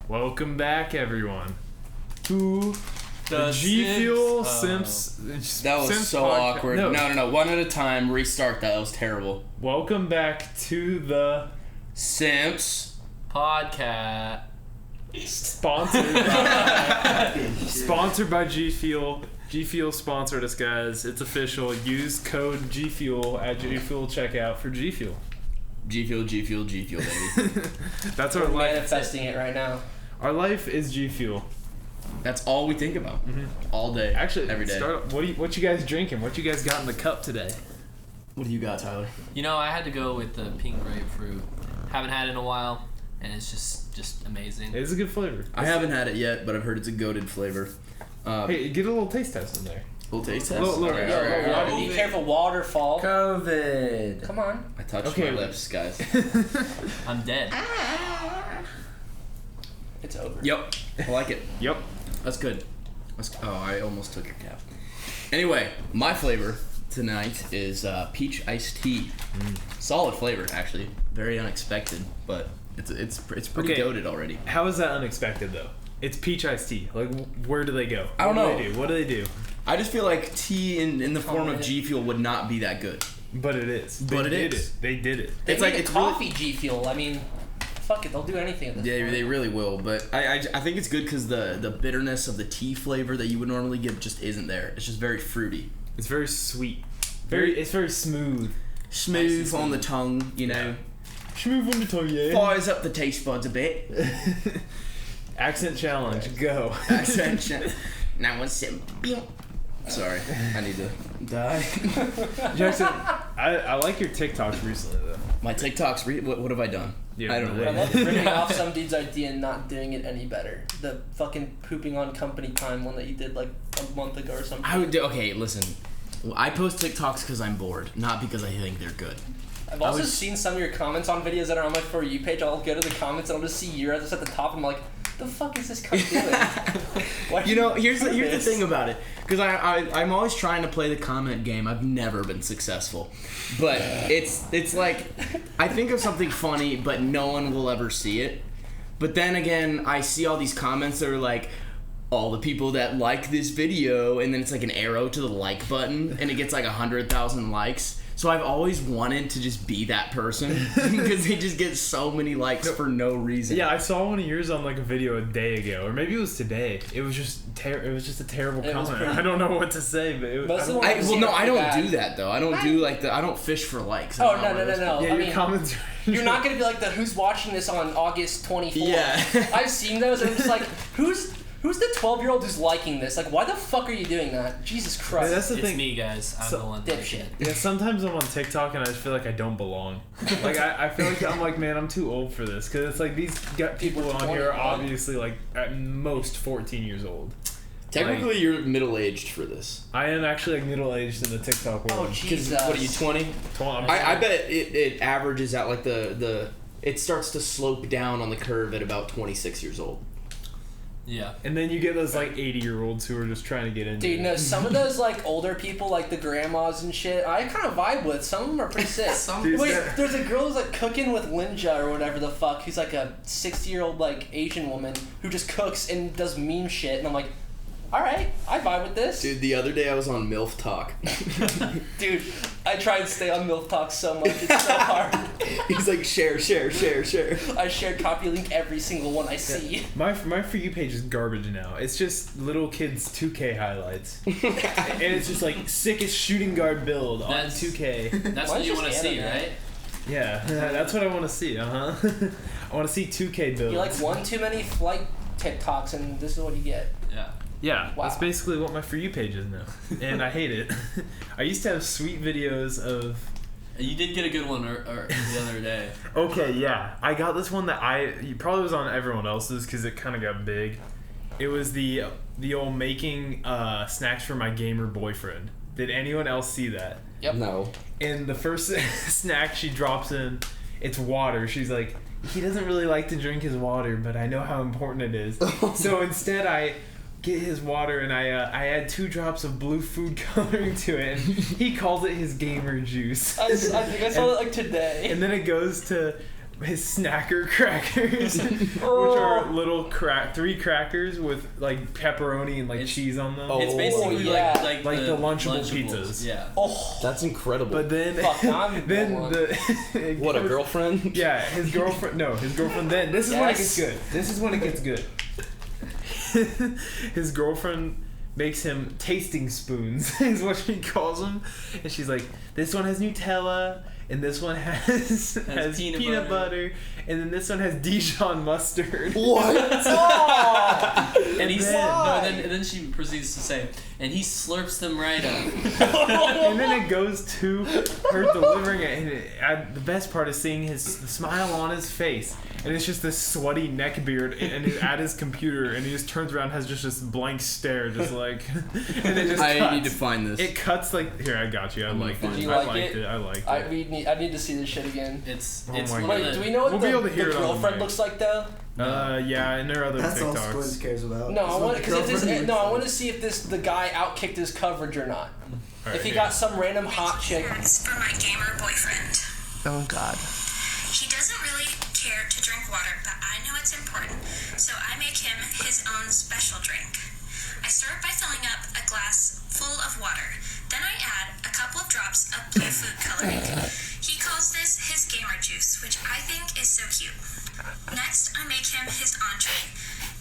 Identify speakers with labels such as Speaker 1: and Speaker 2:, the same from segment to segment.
Speaker 1: Welcome back, everyone, to the G Fuel Simps.
Speaker 2: That was
Speaker 1: Simps
Speaker 2: so awkward.
Speaker 1: No.
Speaker 2: One at a time. Restart that. That was terrible.
Speaker 1: Welcome back to the
Speaker 2: Simps
Speaker 3: podcast.
Speaker 1: Sponsored by G Fuel. G Fuel sponsored us, guys. It's official. Use code G Fuel at G Fuel checkout for G Fuel.
Speaker 2: G Fuel, baby.
Speaker 1: That's our
Speaker 3: We're
Speaker 1: life.
Speaker 3: manifesting it right now.
Speaker 1: Our life is G Fuel.
Speaker 2: That's all we think about all day.
Speaker 1: Actually,
Speaker 2: every day.
Speaker 1: What you guys drinking? What you guys got in the cup today?
Speaker 2: What do you got, Tyler?
Speaker 3: You know, I had to go with the pink grapefruit. Haven't had it in a while, and it's just amazing.
Speaker 1: It's a good flavor.
Speaker 2: I haven't had it yet, but I've heard it's a goated flavor.
Speaker 1: Hey, get a little taste test in there.
Speaker 2: Little taste test?
Speaker 1: Little-
Speaker 2: All right.
Speaker 3: Be careful, waterfall.
Speaker 4: COVID.
Speaker 3: Come on.
Speaker 2: I touched
Speaker 1: Okay.
Speaker 2: my lips, guys.
Speaker 3: I'm dead. It's over.
Speaker 2: Yep. I like it.
Speaker 1: Yep.
Speaker 2: That's good. I almost took your cap. Anyway, my flavor tonight is peach iced tea. Solid flavor, actually. Very unexpected, but it's pretty
Speaker 1: Okay.
Speaker 2: goated already.
Speaker 1: How is that unexpected though? It's peach iced tea. Like, where do they go?
Speaker 2: I don't know.
Speaker 1: What do they do?
Speaker 2: I just feel like tea in the form of G Fuel would not be that good.
Speaker 1: But it is.
Speaker 2: But it
Speaker 1: did
Speaker 2: is.
Speaker 1: It. They did it.
Speaker 3: It's like
Speaker 2: it's
Speaker 3: coffee G Fuel. I mean, fuck it, they'll do anything at this
Speaker 2: Yeah,
Speaker 3: point.
Speaker 2: they really will. But I think it's good because the bitterness of the tea flavor that you would normally get just isn't there. It's just very fruity.
Speaker 1: It's very sweet. It's very smooth.
Speaker 2: Smooth on the tongue, you know.
Speaker 1: Smooth on the tongue, yeah.
Speaker 2: Fires up the taste buds a bit.
Speaker 1: Accent challenge, go.
Speaker 2: Accent. Now one sip. Sorry, I need to die.
Speaker 1: Jackson, I like your TikToks recently though.
Speaker 2: My TikToks. What have I done?
Speaker 1: Yeah,
Speaker 2: I don't
Speaker 1: no,
Speaker 3: I
Speaker 2: know.
Speaker 3: love ripping off some dude's idea and not doing it any better. The fucking pooping on company time one that you did like a month ago or something.
Speaker 2: I would do. Okay, listen. I post TikToks because I'm bored, not because I think they're good.
Speaker 3: I've also seen some of your comments on videos that are on my For You page. I'll go to the comments and I'll just see your address at the top. I'm like, the fuck is this cunt doing? Why
Speaker 2: You know, here's the
Speaker 3: this?
Speaker 2: thing about it, because I'm always trying to play the comment game. I've never been successful, but it's like I think of something funny, but no one will ever see it. But then again, I see all these comments that are like, all the people that like this video, and then it's like an arrow to the like button, and it gets like 100,000 likes. So I've always wanted to just be that person because they just get so many likes for no reason.
Speaker 1: Yeah, I saw one of yours on like a video a day ago, or maybe it was today. It was just a terrible comment.
Speaker 3: pretty-
Speaker 1: I don't know what to say, but it was.
Speaker 3: Most of the
Speaker 1: I
Speaker 3: ones-
Speaker 1: don't-
Speaker 2: I don't
Speaker 3: bad.
Speaker 2: do that though. I don't do like I don't fish for likes.
Speaker 3: Oh,
Speaker 2: I'm not
Speaker 3: no.
Speaker 2: one of those
Speaker 1: yeah,
Speaker 3: I
Speaker 1: your
Speaker 3: mean,
Speaker 1: comments.
Speaker 3: you're not gonna be like the who's watching this on August 24th.
Speaker 2: Yeah.
Speaker 3: I've seen those and I'm just like, who's the 12-year-old who's liking this? Like, why the fuck are you doing that? Jesus Christ.
Speaker 1: That's the
Speaker 3: It's
Speaker 1: thing.
Speaker 3: me, guys. I'm
Speaker 1: So-
Speaker 3: the one dipshit.
Speaker 1: Yeah, sometimes I'm on TikTok and I just feel like I don't belong. Like I feel like I'm like, man, I'm too old for this because it's like these people on here are
Speaker 3: 21.
Speaker 1: obviously like at most 14 years old.
Speaker 2: Technically, you're middle-aged for this.
Speaker 1: I am actually like middle aged in the TikTok world.
Speaker 3: Oh, Jesus.
Speaker 2: What are you, 20? I bet it averages out like it starts to slope down on the curve at about 26 years old.
Speaker 3: Yeah.
Speaker 1: And then you get those like 80-year-olds who are just trying to get into
Speaker 3: Dude,
Speaker 1: it.
Speaker 3: no, some of those like older people, like the grandmas and shit, I kind of vibe with. Some of them are pretty sick.
Speaker 1: Dude,
Speaker 3: Wait,
Speaker 1: that-
Speaker 3: there's a girl who's like cooking with Linja or whatever the fuck, who's like a 60-year-old like Asian woman who just cooks and does meme shit, and I'm like, alright, I vibe with this.
Speaker 2: Dude, the other day I was on MILF Talk.
Speaker 3: Dude, I try to stay on MILF Talk so much, it's so hard.
Speaker 2: He's like, share.
Speaker 3: I share copy link every single one I see.
Speaker 1: My For You page is garbage now. It's just little kids 2K highlights. And it's just like sickest shooting guard build on
Speaker 3: That's-
Speaker 1: 2K.
Speaker 3: Mine's
Speaker 5: That's what you
Speaker 3: just
Speaker 5: want to see,
Speaker 3: anime.
Speaker 5: right?
Speaker 1: Yeah, that's what I want to see, I want to see 2K builds.
Speaker 3: You like one too many flight TikToks and this is what you get.
Speaker 5: Yeah.
Speaker 1: Yeah,
Speaker 3: Wow.
Speaker 1: that's basically what my For You page is now. And I hate it. I used to have sweet videos of...
Speaker 5: You did get a good one the other day.
Speaker 1: Okay, yeah. I got this one that it probably was on everyone else's because it kind of got big. It was the old making snacks for my gamer boyfriend. Did anyone else see that?
Speaker 3: Yep.
Speaker 2: No.
Speaker 1: And the first snack she drops in, it's water. She's like, he doesn't really like to drink his water, but I know how important it is. So instead I get his water and I add 2 drops of blue food coloring to it, and he calls it his gamer juice.
Speaker 3: I think I saw it like today.
Speaker 1: And then it goes to his snacker crackers, which are little 3 crackers with like pepperoni and like cheese on them.
Speaker 5: It's basically like
Speaker 1: the Lunchable pizzas.
Speaker 5: Yeah.
Speaker 4: Oh, that's incredible.
Speaker 1: But then,
Speaker 4: what, a girlfriend?
Speaker 1: Yeah, his girlfriend. No, his girlfriend. Then this is when it gets good. This is when it gets good. His girlfriend makes him tasting spoons, is what she calls them, and she's like, "This one has Nutella, and this one has peanut butter, and then this one has Dijon mustard."
Speaker 4: What?
Speaker 5: And then she proceeds to say, and he slurps them right up.
Speaker 1: And then it goes to her delivering it, and the best part is seeing the smile on his face, and it's just this sweaty neck beard, and he's at his computer, and he just turns around, and has just this blank stare, just like, and it just cuts.
Speaker 2: I need to find this.
Speaker 1: It cuts like, here, I got you. I liked it.
Speaker 3: Did you
Speaker 1: I
Speaker 3: like
Speaker 1: liked
Speaker 3: it?
Speaker 1: I liked it.
Speaker 3: I need to see this shit again.
Speaker 5: It's
Speaker 1: my
Speaker 5: one
Speaker 1: God.
Speaker 5: of
Speaker 3: Wait,
Speaker 5: the,
Speaker 3: do we know what
Speaker 1: We'll be able to hear
Speaker 3: the
Speaker 1: it on the
Speaker 3: girlfriend
Speaker 1: mic.
Speaker 3: looks like though?
Speaker 1: Yeah, and there are other
Speaker 6: That's all
Speaker 1: TikToks.
Speaker 6: Sqwintz cares about.
Speaker 3: No, I want
Speaker 6: I
Speaker 3: want to see if the guy outkicked his coverage or not.
Speaker 1: Right,
Speaker 3: If he
Speaker 1: here.
Speaker 3: got some random hot chick.
Speaker 7: For my gamer boyfriend.
Speaker 3: Oh God.
Speaker 7: He doesn't really care to drink water, but I know it's important, so I make him his own special drink. I start by filling up a glass full of water. Then I add a couple of drops of blue food coloring. He calls this his gamer juice, which I think is so cute. Next, I make him his entree.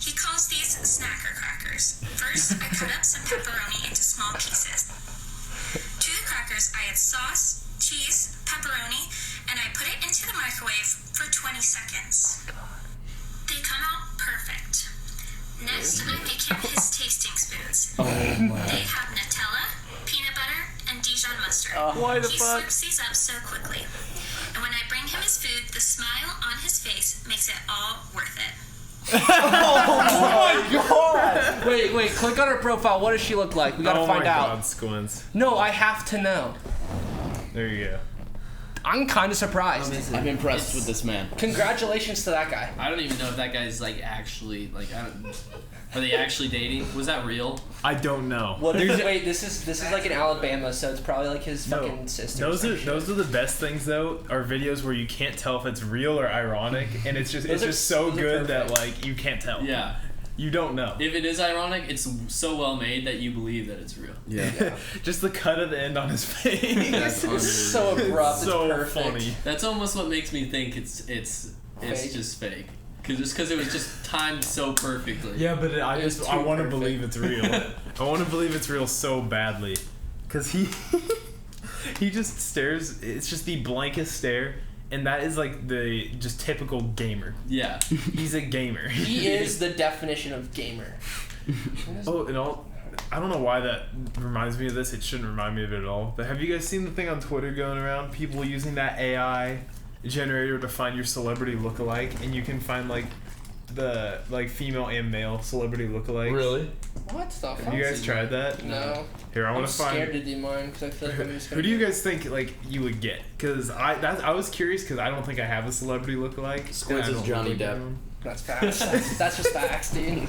Speaker 7: He calls these snacker crackers. First, I cut up some pepperoni into small pieces. To the crackers, I add sauce, cheese, pepperoni, and I put it into the microwave for 20 seconds. They come out perfect. Next, I make him his tasting spoons. They have Nutella, peanut butter, and Dijon mustard.
Speaker 3: Why the
Speaker 7: He
Speaker 3: fuck?
Speaker 7: slurps these up so quickly. And when I bring him his food, the smile on his face makes it all worth it.
Speaker 3: God! Wait, click on her profile. What does she look like? We gotta find out.
Speaker 1: Oh my God, Sqwintz.
Speaker 3: No, I have to know.
Speaker 1: There you go.
Speaker 3: I'm kind of surprised.
Speaker 2: I'm impressed with this man.
Speaker 3: Congratulations to that guy.
Speaker 5: I don't even know if that guy's like actually like are they actually dating? Was that real?
Speaker 1: I don't know.
Speaker 3: Well, wait, this is like in Alabama, so it's probably like his fucking sister.
Speaker 1: Those are the best things though. Are videos where you can't tell if it's real or ironic, and it's just so
Speaker 3: those are
Speaker 1: good that
Speaker 3: perfect.
Speaker 1: like you can't tell.
Speaker 5: Yeah.
Speaker 1: You don't know.
Speaker 5: If it is ironic, it's so well made that you believe that it's real.
Speaker 2: Yeah.
Speaker 1: Just the cut at the end on his face.
Speaker 3: It's so abrupt.
Speaker 1: It's so
Speaker 3: it's perfect.
Speaker 1: funny.
Speaker 5: That's almost what makes me think it's
Speaker 3: Fake?
Speaker 5: just fake. Because it was just timed so perfectly.
Speaker 1: Yeah, but I
Speaker 3: It's
Speaker 1: just
Speaker 3: too
Speaker 1: I want to
Speaker 3: perfect.
Speaker 1: believe it's real. I want to believe it's real so badly, cause he just stares. It's just the blankest stare, and that is like the just typical gamer.
Speaker 5: Yeah.
Speaker 1: He's a gamer.
Speaker 3: He is the definition of gamer.
Speaker 1: Oh, and all. I don't know why that reminds me of this. It shouldn't remind me of it at all. But have you guys seen the thing on Twitter going around? People using that AI generator to find your celebrity lookalike, and you can find like the female and male celebrity lookalikes.
Speaker 4: Really?
Speaker 3: What the fuck?
Speaker 1: Have you guys tried that?
Speaker 3: No.
Speaker 1: Here, I
Speaker 3: I'm
Speaker 1: want to
Speaker 3: scared
Speaker 1: find.
Speaker 3: to do mine because I feel like I'm just gonna.
Speaker 1: Who do you guys think like you would get? Because I was curious because I don't think I have a celebrity lookalike.
Speaker 4: Sqwintz
Speaker 1: and I
Speaker 4: is
Speaker 1: don't
Speaker 4: Johnny
Speaker 1: look like
Speaker 4: Depp.
Speaker 1: anyone.
Speaker 3: That's facts. That's just facts, dude.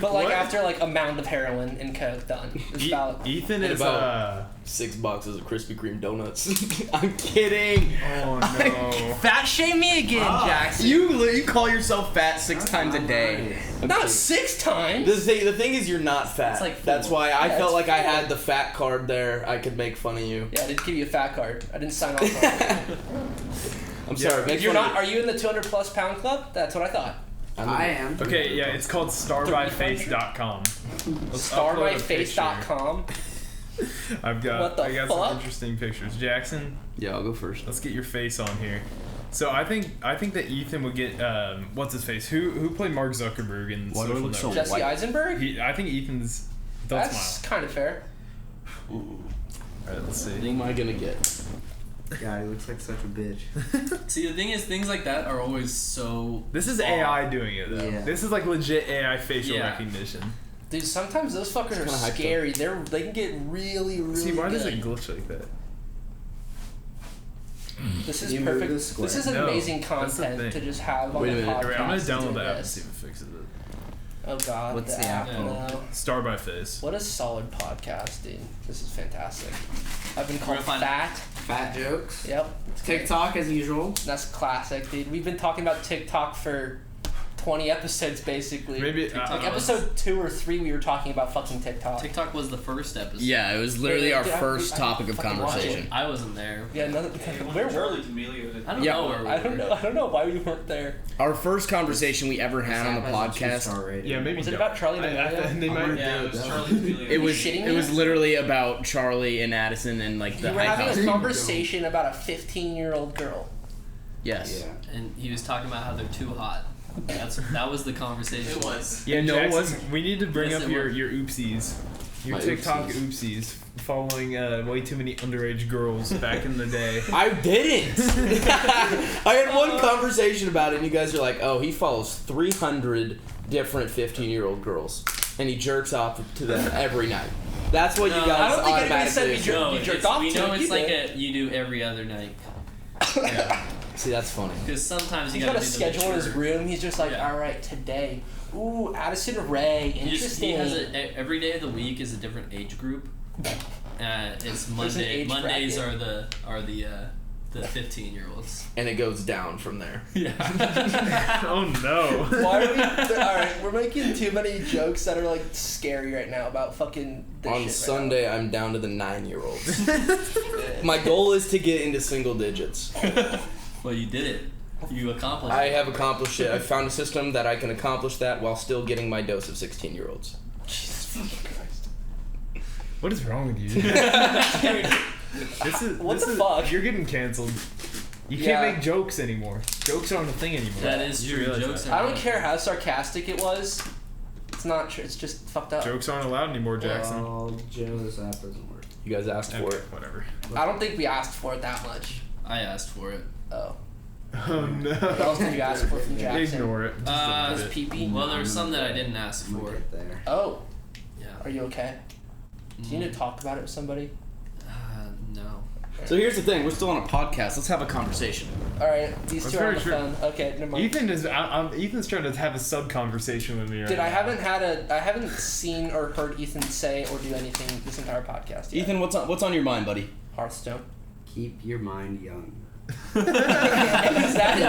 Speaker 3: But like
Speaker 1: What?
Speaker 3: after like a mound of heroin and coke done, it's about.
Speaker 1: Ethan
Speaker 4: And
Speaker 1: is
Speaker 4: about- 6 boxes of Krispy Kreme donuts. I'm kidding.
Speaker 1: oh no.
Speaker 3: Fat shame me again, Jackson.
Speaker 2: You call yourself fat 6 times a day.
Speaker 4: I'm
Speaker 3: Not
Speaker 4: kidding.
Speaker 3: 6 times.
Speaker 4: The thing is, you're not fat.
Speaker 5: It's like
Speaker 4: That's
Speaker 5: 4.
Speaker 4: why I
Speaker 3: Yeah,
Speaker 4: felt
Speaker 3: it's
Speaker 4: like I
Speaker 3: 4.
Speaker 4: had the fat card there. I could make fun of you.
Speaker 3: Yeah, I didn't give you a fat card. I didn't sign off on it.
Speaker 4: I'm sorry. Make
Speaker 3: You're
Speaker 4: fun
Speaker 3: not.
Speaker 4: of
Speaker 3: Are you in the 200 plus pound club? That's what I thought.
Speaker 6: I am.
Speaker 1: Okay, yeah, it's called starbyface.com. Let's upload a picture.
Speaker 3: Starbyface.com.
Speaker 1: I got
Speaker 3: What the
Speaker 1: some
Speaker 3: fuck?
Speaker 1: interesting pictures. Jackson,
Speaker 4: Yeah, I'll go first.
Speaker 1: let's get your face on here. So I think that Ethan would get what's his face? Who played Mark Zuckerberg in
Speaker 2: Why do I
Speaker 1: Social
Speaker 2: look so
Speaker 1: Network?
Speaker 3: Jesse
Speaker 2: white?
Speaker 3: Eisenberg.
Speaker 1: I think Ethan's. Don't
Speaker 3: That's
Speaker 1: smile.
Speaker 3: kind of fair.
Speaker 1: All right, let's
Speaker 4: What
Speaker 1: see.
Speaker 4: am I gonna get?
Speaker 6: God, he looks like such a bitch.
Speaker 5: See, the thing is, things like that are always so.
Speaker 1: This is AI doing it though.
Speaker 6: Yeah.
Speaker 1: This is like legit AI facial
Speaker 5: Yeah.
Speaker 1: recognition.
Speaker 3: Dude, sometimes those fuckers
Speaker 4: kinda hyped
Speaker 3: are
Speaker 4: up.
Speaker 3: scary. They can get really, really
Speaker 1: See, why
Speaker 3: good.
Speaker 1: does it glitch like that?
Speaker 3: This is
Speaker 6: You move
Speaker 3: perfect.
Speaker 6: the
Speaker 3: This
Speaker 6: square.
Speaker 3: is
Speaker 1: No,
Speaker 3: amazing
Speaker 1: that's the
Speaker 3: content
Speaker 1: thing.
Speaker 3: to just have on
Speaker 4: Wait a
Speaker 3: the
Speaker 4: minute.
Speaker 3: podcast.
Speaker 1: Alright, I'm gonna download
Speaker 3: doing
Speaker 1: the app and
Speaker 3: this.
Speaker 1: see if it fixes it.
Speaker 3: Oh God.
Speaker 2: What's the
Speaker 3: app?
Speaker 5: app?
Speaker 3: No.
Speaker 1: Star by Face.
Speaker 3: What a solid podcast, dude. This is fantastic. I've been called
Speaker 5: We're gonna find-
Speaker 3: fat.
Speaker 6: Fat jokes.
Speaker 3: Yep.
Speaker 6: TikTok as usual.
Speaker 3: That's classic, dude. We've been talking about TikTok for 20 episodes, basically.
Speaker 1: Maybe
Speaker 5: TikTok.
Speaker 3: Like episode 2 or 3, we were talking about fucking TikTok.
Speaker 5: TikTok was the first episode.
Speaker 2: Yeah, it was literally our first topic of
Speaker 3: fucking watch
Speaker 2: conversation.
Speaker 3: it.
Speaker 5: I wasn't there.
Speaker 3: Yeah, where were
Speaker 8: Charlie D'Amelio.
Speaker 5: I don't
Speaker 2: Yeah.
Speaker 5: know where we
Speaker 3: I don't
Speaker 5: were.
Speaker 3: know. I don't know why we weren't there.
Speaker 2: Our first conversation we ever had on the
Speaker 6: This app has a
Speaker 2: podcast.
Speaker 6: 2-star rating.
Speaker 1: yeah, maybe.
Speaker 3: Was it
Speaker 1: don't.
Speaker 3: about Charlie
Speaker 1: I
Speaker 3: D'Amelio?
Speaker 1: They might.
Speaker 8: Yeah, it was Charlie D'Amelio.
Speaker 2: It was
Speaker 3: shitting
Speaker 2: it was
Speaker 3: me?
Speaker 2: literally about Charlie and Addison and like the
Speaker 3: We were
Speaker 2: hype
Speaker 3: having
Speaker 2: house.
Speaker 3: a conversation about a 15-year-old girl.
Speaker 2: Yes.
Speaker 6: Yeah.
Speaker 5: And he was talking about how they're too hot. That was the conversation.
Speaker 8: It was.
Speaker 1: Yeah,
Speaker 2: No, it
Speaker 1: Jackson,
Speaker 2: wasn't.
Speaker 1: we need to bring
Speaker 5: Yes,
Speaker 1: up
Speaker 5: it
Speaker 1: your
Speaker 5: was.
Speaker 1: oopsies. Your
Speaker 4: My
Speaker 1: TikTok
Speaker 4: oopsies.
Speaker 1: oopsies. Following way too many underage girls back in the day.
Speaker 4: I didn't. I had one conversation about it, and you guys are like, "Oh, he follows 300 different 15-year-old girls, and he jerks off to them every night." That's what you
Speaker 5: No,
Speaker 4: guys
Speaker 3: I don't think anybody said
Speaker 4: automatically.
Speaker 3: we jerk-
Speaker 5: No,
Speaker 3: you jerked
Speaker 5: it's,
Speaker 3: off
Speaker 5: we
Speaker 3: to
Speaker 5: know
Speaker 3: it,
Speaker 5: it's
Speaker 3: you
Speaker 5: like
Speaker 3: did.
Speaker 5: you do every other night.
Speaker 4: See, that's funny.
Speaker 5: Because sometimes you
Speaker 3: He's
Speaker 5: gotta
Speaker 3: got a
Speaker 5: do the
Speaker 3: schedule in his
Speaker 5: mature.
Speaker 3: room. He's just like,
Speaker 5: Yeah.
Speaker 3: all right, today. Ooh, Addison Ray.
Speaker 5: He
Speaker 3: Interesting.
Speaker 5: has every day of the week is a different age group. It's
Speaker 3: an
Speaker 5: Monday.
Speaker 3: age
Speaker 5: Mondays
Speaker 3: bracket.
Speaker 5: are the 15-year-olds.
Speaker 4: And it goes down from there.
Speaker 5: Yeah.
Speaker 1: Oh no.
Speaker 3: Why are we? Alright, we're making too many jokes that are like scary right now about fucking this
Speaker 4: On
Speaker 3: shit
Speaker 4: Sunday, I'm down to the 9-year-olds. My goal is to get into single digits.
Speaker 5: Well, you did it. You accomplished
Speaker 4: I
Speaker 5: it.
Speaker 4: have accomplished it. I found a system that I can accomplish that while still getting my dose of 16-year-olds.
Speaker 1: What is wrong with you? This is
Speaker 3: What
Speaker 1: this
Speaker 3: the
Speaker 1: is,
Speaker 3: fuck?
Speaker 1: You're getting canceled. You
Speaker 3: Yeah.
Speaker 1: can't make jokes anymore. Jokes aren't a thing anymore.
Speaker 5: That is
Speaker 1: You
Speaker 5: true.
Speaker 1: realize
Speaker 5: Jokes
Speaker 1: that.
Speaker 5: are
Speaker 3: I don't
Speaker 5: not-
Speaker 3: care how sarcastic it was. It's not true. It's just fucked up.
Speaker 1: Jokes aren't allowed anymore, Jackson.
Speaker 6: Well, Joe, this app doesn't work.
Speaker 4: You guys asked for
Speaker 1: Okay,
Speaker 4: it.
Speaker 1: whatever.
Speaker 3: I don't think we asked for it that much.
Speaker 5: I asked for it.
Speaker 3: Oh.
Speaker 1: Oh no.
Speaker 3: What else did you ask for from Jackson?
Speaker 1: Ignore it. Just
Speaker 5: Uh,
Speaker 1: delete
Speaker 3: Just
Speaker 1: it.
Speaker 3: pee-pee?
Speaker 5: Well, there were some that I didn't ask
Speaker 6: I'm gonna
Speaker 5: for.
Speaker 6: get there.
Speaker 3: Oh.
Speaker 5: Yeah.
Speaker 3: Are you okay? Do you need to talk about it with somebody?
Speaker 5: No.
Speaker 2: So here's the thing: we're still on a podcast. Let's have a conversation.
Speaker 3: Alright, these
Speaker 1: That's
Speaker 3: two are on
Speaker 1: very
Speaker 3: the
Speaker 1: true.
Speaker 3: phone. Okay, never mind.
Speaker 1: Ethan is. Ethan's trying to have a sub conversation with me right
Speaker 3: Dude,
Speaker 1: now.
Speaker 3: I haven't seen or heard Ethan say or do anything this entire podcast yet.
Speaker 2: Ethan, what's on your mind, buddy?
Speaker 3: Hearthstone.
Speaker 6: Keep your mind young.
Speaker 3: Is that an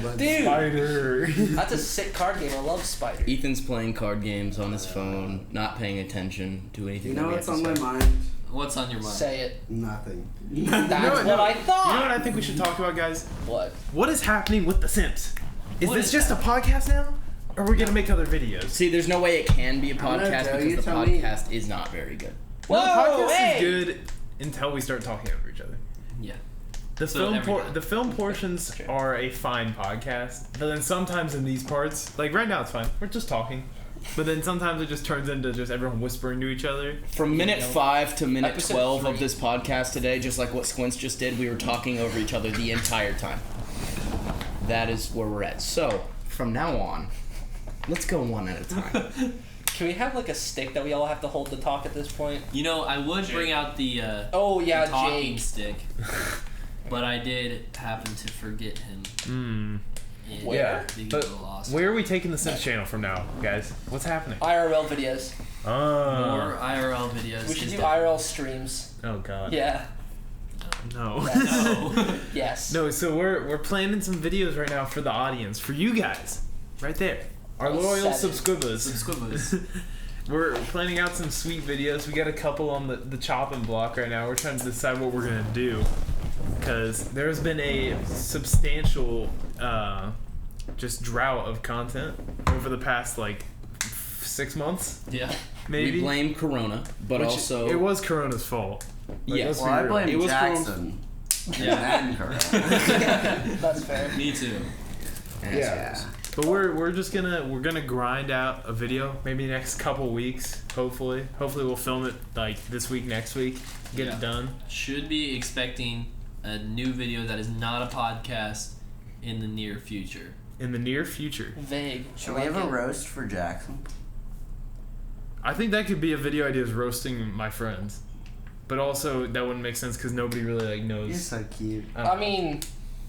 Speaker 3: ad? Dude,
Speaker 1: Spider.
Speaker 3: that's a sick card game. I love Spider.
Speaker 2: Ethan's playing card games on his phone, not paying attention to anything.
Speaker 6: You
Speaker 2: that
Speaker 6: know
Speaker 2: we
Speaker 6: what's
Speaker 2: have
Speaker 6: on
Speaker 2: to
Speaker 6: my
Speaker 2: say.
Speaker 6: mind?
Speaker 5: What's on your mind?
Speaker 3: Say it.
Speaker 6: Nothing.
Speaker 3: That's
Speaker 1: No,
Speaker 3: what
Speaker 1: no.
Speaker 3: I
Speaker 1: You know
Speaker 3: thought.
Speaker 1: what I think we should talk about, guys?
Speaker 3: What?
Speaker 1: What is happening with the Simps? Is
Speaker 5: What
Speaker 1: this
Speaker 5: is
Speaker 1: just a podcast now? Or are we gonna make other videos?
Speaker 2: See, there's no way it can be a
Speaker 6: gonna
Speaker 2: podcast
Speaker 6: tell
Speaker 2: because
Speaker 6: you,
Speaker 2: the
Speaker 6: tell me.
Speaker 2: podcast is not very good.
Speaker 1: No, the
Speaker 3: Whoa,
Speaker 1: podcast
Speaker 3: hey!
Speaker 1: is good until we start talking over each other.
Speaker 5: Yeah.
Speaker 1: The
Speaker 5: So
Speaker 1: film
Speaker 5: every time.
Speaker 1: the film portions are a fine podcast, but then sometimes in these parts, like right now it's fine. We're just talking. But then sometimes it just turns into just everyone whispering to each other.
Speaker 2: From minute 5 to minute
Speaker 3: Episode
Speaker 2: 12 of
Speaker 3: 3.
Speaker 2: this podcast today, just like what Sqwintz just did, we were talking over each other the entire time. That is where we're at. So, from now on, let's go one at a time.
Speaker 3: Can we have like a stick that we all have to hold to talk at this point?
Speaker 5: You know, I would bring out the
Speaker 3: Oh yeah,
Speaker 5: the talking
Speaker 3: Jake.
Speaker 5: stick, but I did happen to forget him. And
Speaker 3: Where?
Speaker 5: being
Speaker 1: But
Speaker 5: a little lost.
Speaker 1: where are we taking the Simps channel from now, guys? What's happening?
Speaker 3: IRL videos.
Speaker 5: More IRL videos.
Speaker 3: We should
Speaker 5: is
Speaker 3: do
Speaker 5: definitely-
Speaker 3: IRL streams.
Speaker 1: Oh god.
Speaker 3: Yeah.
Speaker 1: No.
Speaker 5: No.
Speaker 3: Yes.
Speaker 1: No, so we're planning some videos right now for the audience, for you guys, right there, our
Speaker 3: All
Speaker 1: loyal
Speaker 3: 7.
Speaker 1: subscribers.
Speaker 5: Squibbles.
Speaker 1: We're planning out some sweet videos. We got a couple on the chopping block right now. We're trying to decide what we're gonna do, because there's been a substantial just drought of content over the past like 6 months,
Speaker 5: Yeah.
Speaker 1: maybe.
Speaker 2: We blame Corona, but
Speaker 1: Which
Speaker 2: also...
Speaker 1: it was Corona's fault. Like,
Speaker 2: Yes.
Speaker 1: let's be
Speaker 6: Well, I
Speaker 1: real.
Speaker 6: blame
Speaker 2: It was
Speaker 6: Jackson.
Speaker 5: Yeah.
Speaker 6: And Corona.
Speaker 3: That's fair.
Speaker 5: Me too.
Speaker 6: Yeah.
Speaker 1: But we're just gonna grind out a video maybe next couple weeks. Hopefully we'll film it like this week, next week, get
Speaker 5: Yeah.
Speaker 1: it done.
Speaker 5: Should be expecting a new video that is not a podcast in the near future.
Speaker 1: In the near future.
Speaker 3: Vague.
Speaker 6: Should
Speaker 3: I
Speaker 6: we
Speaker 3: like
Speaker 6: have a
Speaker 3: it.
Speaker 6: roast for Jackson?
Speaker 1: I think that could be a video idea, is roasting my friends, but also that wouldn't make sense because nobody really like knows.
Speaker 6: You're so cute.
Speaker 3: I mean,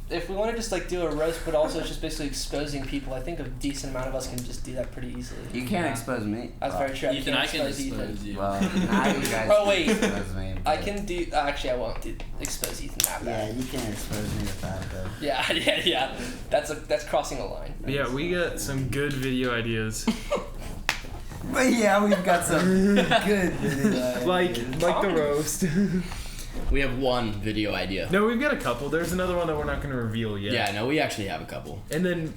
Speaker 3: if we want to just like do a roast, but also it's just basically exposing people, I think a decent amount of us can just do that pretty easily.
Speaker 6: You can't expose me.
Speaker 3: That's very true.
Speaker 5: Ethan, I can expose
Speaker 3: Ethan.
Speaker 5: you.
Speaker 6: Well, now you guys
Speaker 3: Oh, wait.
Speaker 6: can expose me.
Speaker 3: I
Speaker 6: but-
Speaker 3: can do. Actually, I won't expose Ethan that
Speaker 6: Yeah,
Speaker 3: bad.
Speaker 6: you can't expose me with that though.
Speaker 3: Yeah. That's crossing a line.
Speaker 1: Yeah, we got some good video ideas.
Speaker 6: But yeah, we've got some good video.
Speaker 1: like the roast.
Speaker 2: We have one video idea.
Speaker 1: No, we've got a couple. There's another one that we're not going to reveal yet.
Speaker 2: Yeah, no, we actually have a couple.
Speaker 1: And then,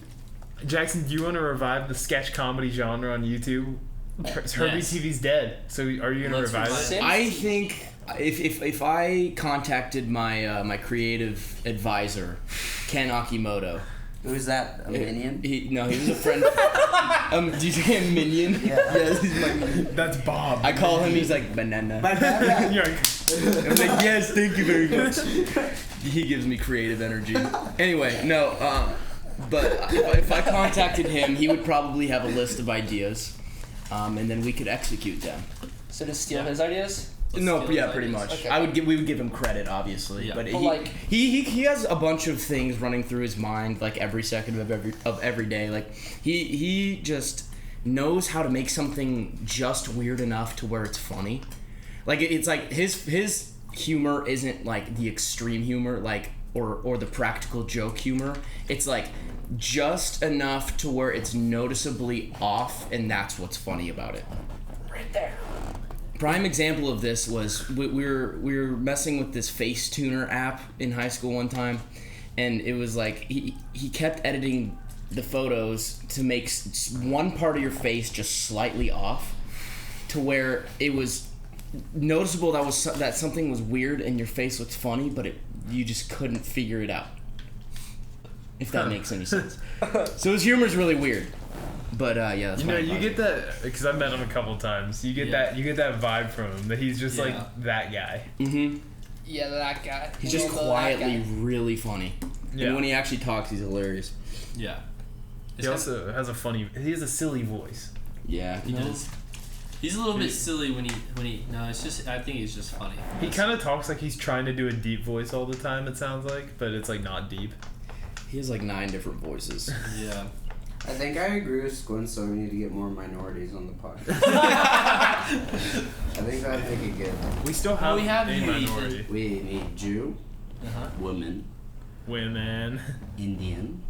Speaker 1: Jackson, do you want to revive the sketch comedy genre on YouTube? Herbie
Speaker 5: Yes.
Speaker 1: TV's dead. So are you going to
Speaker 5: Let's
Speaker 1: revive
Speaker 5: revive
Speaker 1: it?
Speaker 3: Simps?
Speaker 2: I think if I contacted my my creative advisor, Ken Akimoto.
Speaker 6: Who's that? A minion?
Speaker 2: He was a friend. Do you say a minion?
Speaker 6: Yeah.
Speaker 2: Yes, he's my minion.
Speaker 1: That's Bob.
Speaker 2: I call him. He's like banana.
Speaker 1: You're like,
Speaker 2: I'm like, yes, thank you very much. He gives me creative energy. Anyway, no, but if I contacted him, he would probably have a list of ideas, and then we could execute them.
Speaker 3: So to steal his ideas.
Speaker 2: No,
Speaker 5: steal
Speaker 2: yeah,
Speaker 5: his
Speaker 2: pretty
Speaker 5: ideas.
Speaker 2: much.
Speaker 3: Okay.
Speaker 2: We would give him credit, obviously,
Speaker 5: Yeah.
Speaker 2: but
Speaker 3: But like-
Speaker 2: he has a bunch of things running through his mind, like every second of every day. Like he just knows how to make something just weird enough to where it's funny. Like it's like his humor isn't like the extreme humor, like or the practical joke humor. It's like just enough to where it's noticeably off, and that's what's funny about it.
Speaker 3: Right there.
Speaker 2: Prime example of this was we were messing with this face tuner app in high school one time, and it was like he kept editing the photos to make one part of your face just slightly off, to where it was noticeable that something was weird and your face looked funny, but you just couldn't figure it out. If that makes any sense. So his humor's really weird. But yeah, that's
Speaker 1: you know,
Speaker 2: my
Speaker 1: you
Speaker 2: project.
Speaker 1: get that because I've met him a couple times. You get
Speaker 5: Yeah.
Speaker 1: that vibe from him that he's just like
Speaker 5: Yeah.
Speaker 1: that guy.
Speaker 2: Mm-hmm.
Speaker 3: Yeah, that guy.
Speaker 2: He's
Speaker 3: You
Speaker 2: just
Speaker 3: know, that
Speaker 2: quietly
Speaker 3: guy.
Speaker 2: really funny.
Speaker 1: Yeah.
Speaker 2: And when he actually talks, he's hilarious.
Speaker 5: Yeah.
Speaker 1: He also has a silly voice.
Speaker 2: Yeah,
Speaker 5: He does. He's a little bit silly when he. No, it's just. I think he's just funny.
Speaker 1: He kind of talks like he's trying to do a deep voice all the time. It sounds like, but it's like not deep.
Speaker 2: He has like 9 different voices.
Speaker 5: Yeah.
Speaker 6: I think I agree with Sqwintz, so we need to get more minorities on the podcast. I think that would make it good.
Speaker 1: We still
Speaker 5: Well,
Speaker 1: have,
Speaker 5: we have
Speaker 1: a
Speaker 5: you,
Speaker 1: minority.
Speaker 6: We need Jew,
Speaker 5: Uh-huh.
Speaker 6: woman,
Speaker 1: Women.
Speaker 6: Indian,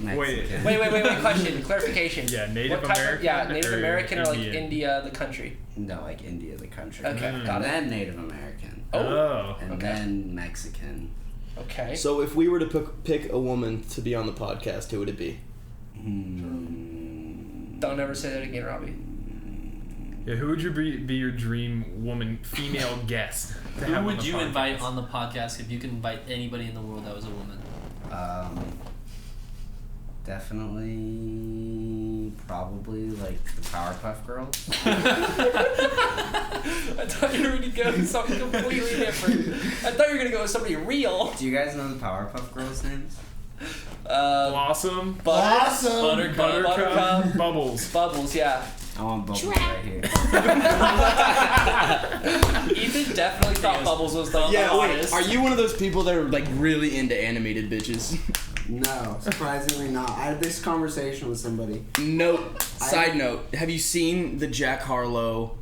Speaker 6: Mexican.
Speaker 1: Wait.
Speaker 3: Wait. Question. Clarification.
Speaker 1: Yeah, Native
Speaker 3: What type
Speaker 1: American.
Speaker 3: Of, yeah, Native
Speaker 1: or
Speaker 3: American or like
Speaker 1: Indian?
Speaker 3: India, the country.
Speaker 6: No, like India, the country.
Speaker 3: Okay,
Speaker 1: Mm.
Speaker 3: got
Speaker 6: And
Speaker 3: it.
Speaker 6: then Native American.
Speaker 1: Oh.
Speaker 6: And
Speaker 3: okay.
Speaker 6: then Mexican.
Speaker 3: Okay.
Speaker 2: So if we were to pick a woman to be on the podcast, who would it be?
Speaker 3: Don't ever say that again, Robbie.
Speaker 1: Yeah, who would you be your dream woman, female guest? to have
Speaker 5: Who
Speaker 1: on
Speaker 5: would
Speaker 1: the
Speaker 5: you
Speaker 1: podcast?
Speaker 5: invite on the podcast if you could invite anybody in the world that was a woman?
Speaker 6: Definitely, probably like the Powerpuff Girls.
Speaker 3: I thought you were going to go with something completely different. I thought you were going to go with somebody real.
Speaker 6: Do you guys know the Powerpuff Girls' names?
Speaker 1: Blossom.
Speaker 3: Buttercup.
Speaker 1: Buttercup. Bubbles.
Speaker 3: Bubbles, yeah.
Speaker 6: I want Bubbles right here.
Speaker 3: Ethan definitely thought Bubbles was the hottest.
Speaker 2: Are you one of those people that are like really into animated bitches?
Speaker 6: No, surprisingly not. I had this conversation with somebody.
Speaker 2: Side note, have you seen the Jack Harlow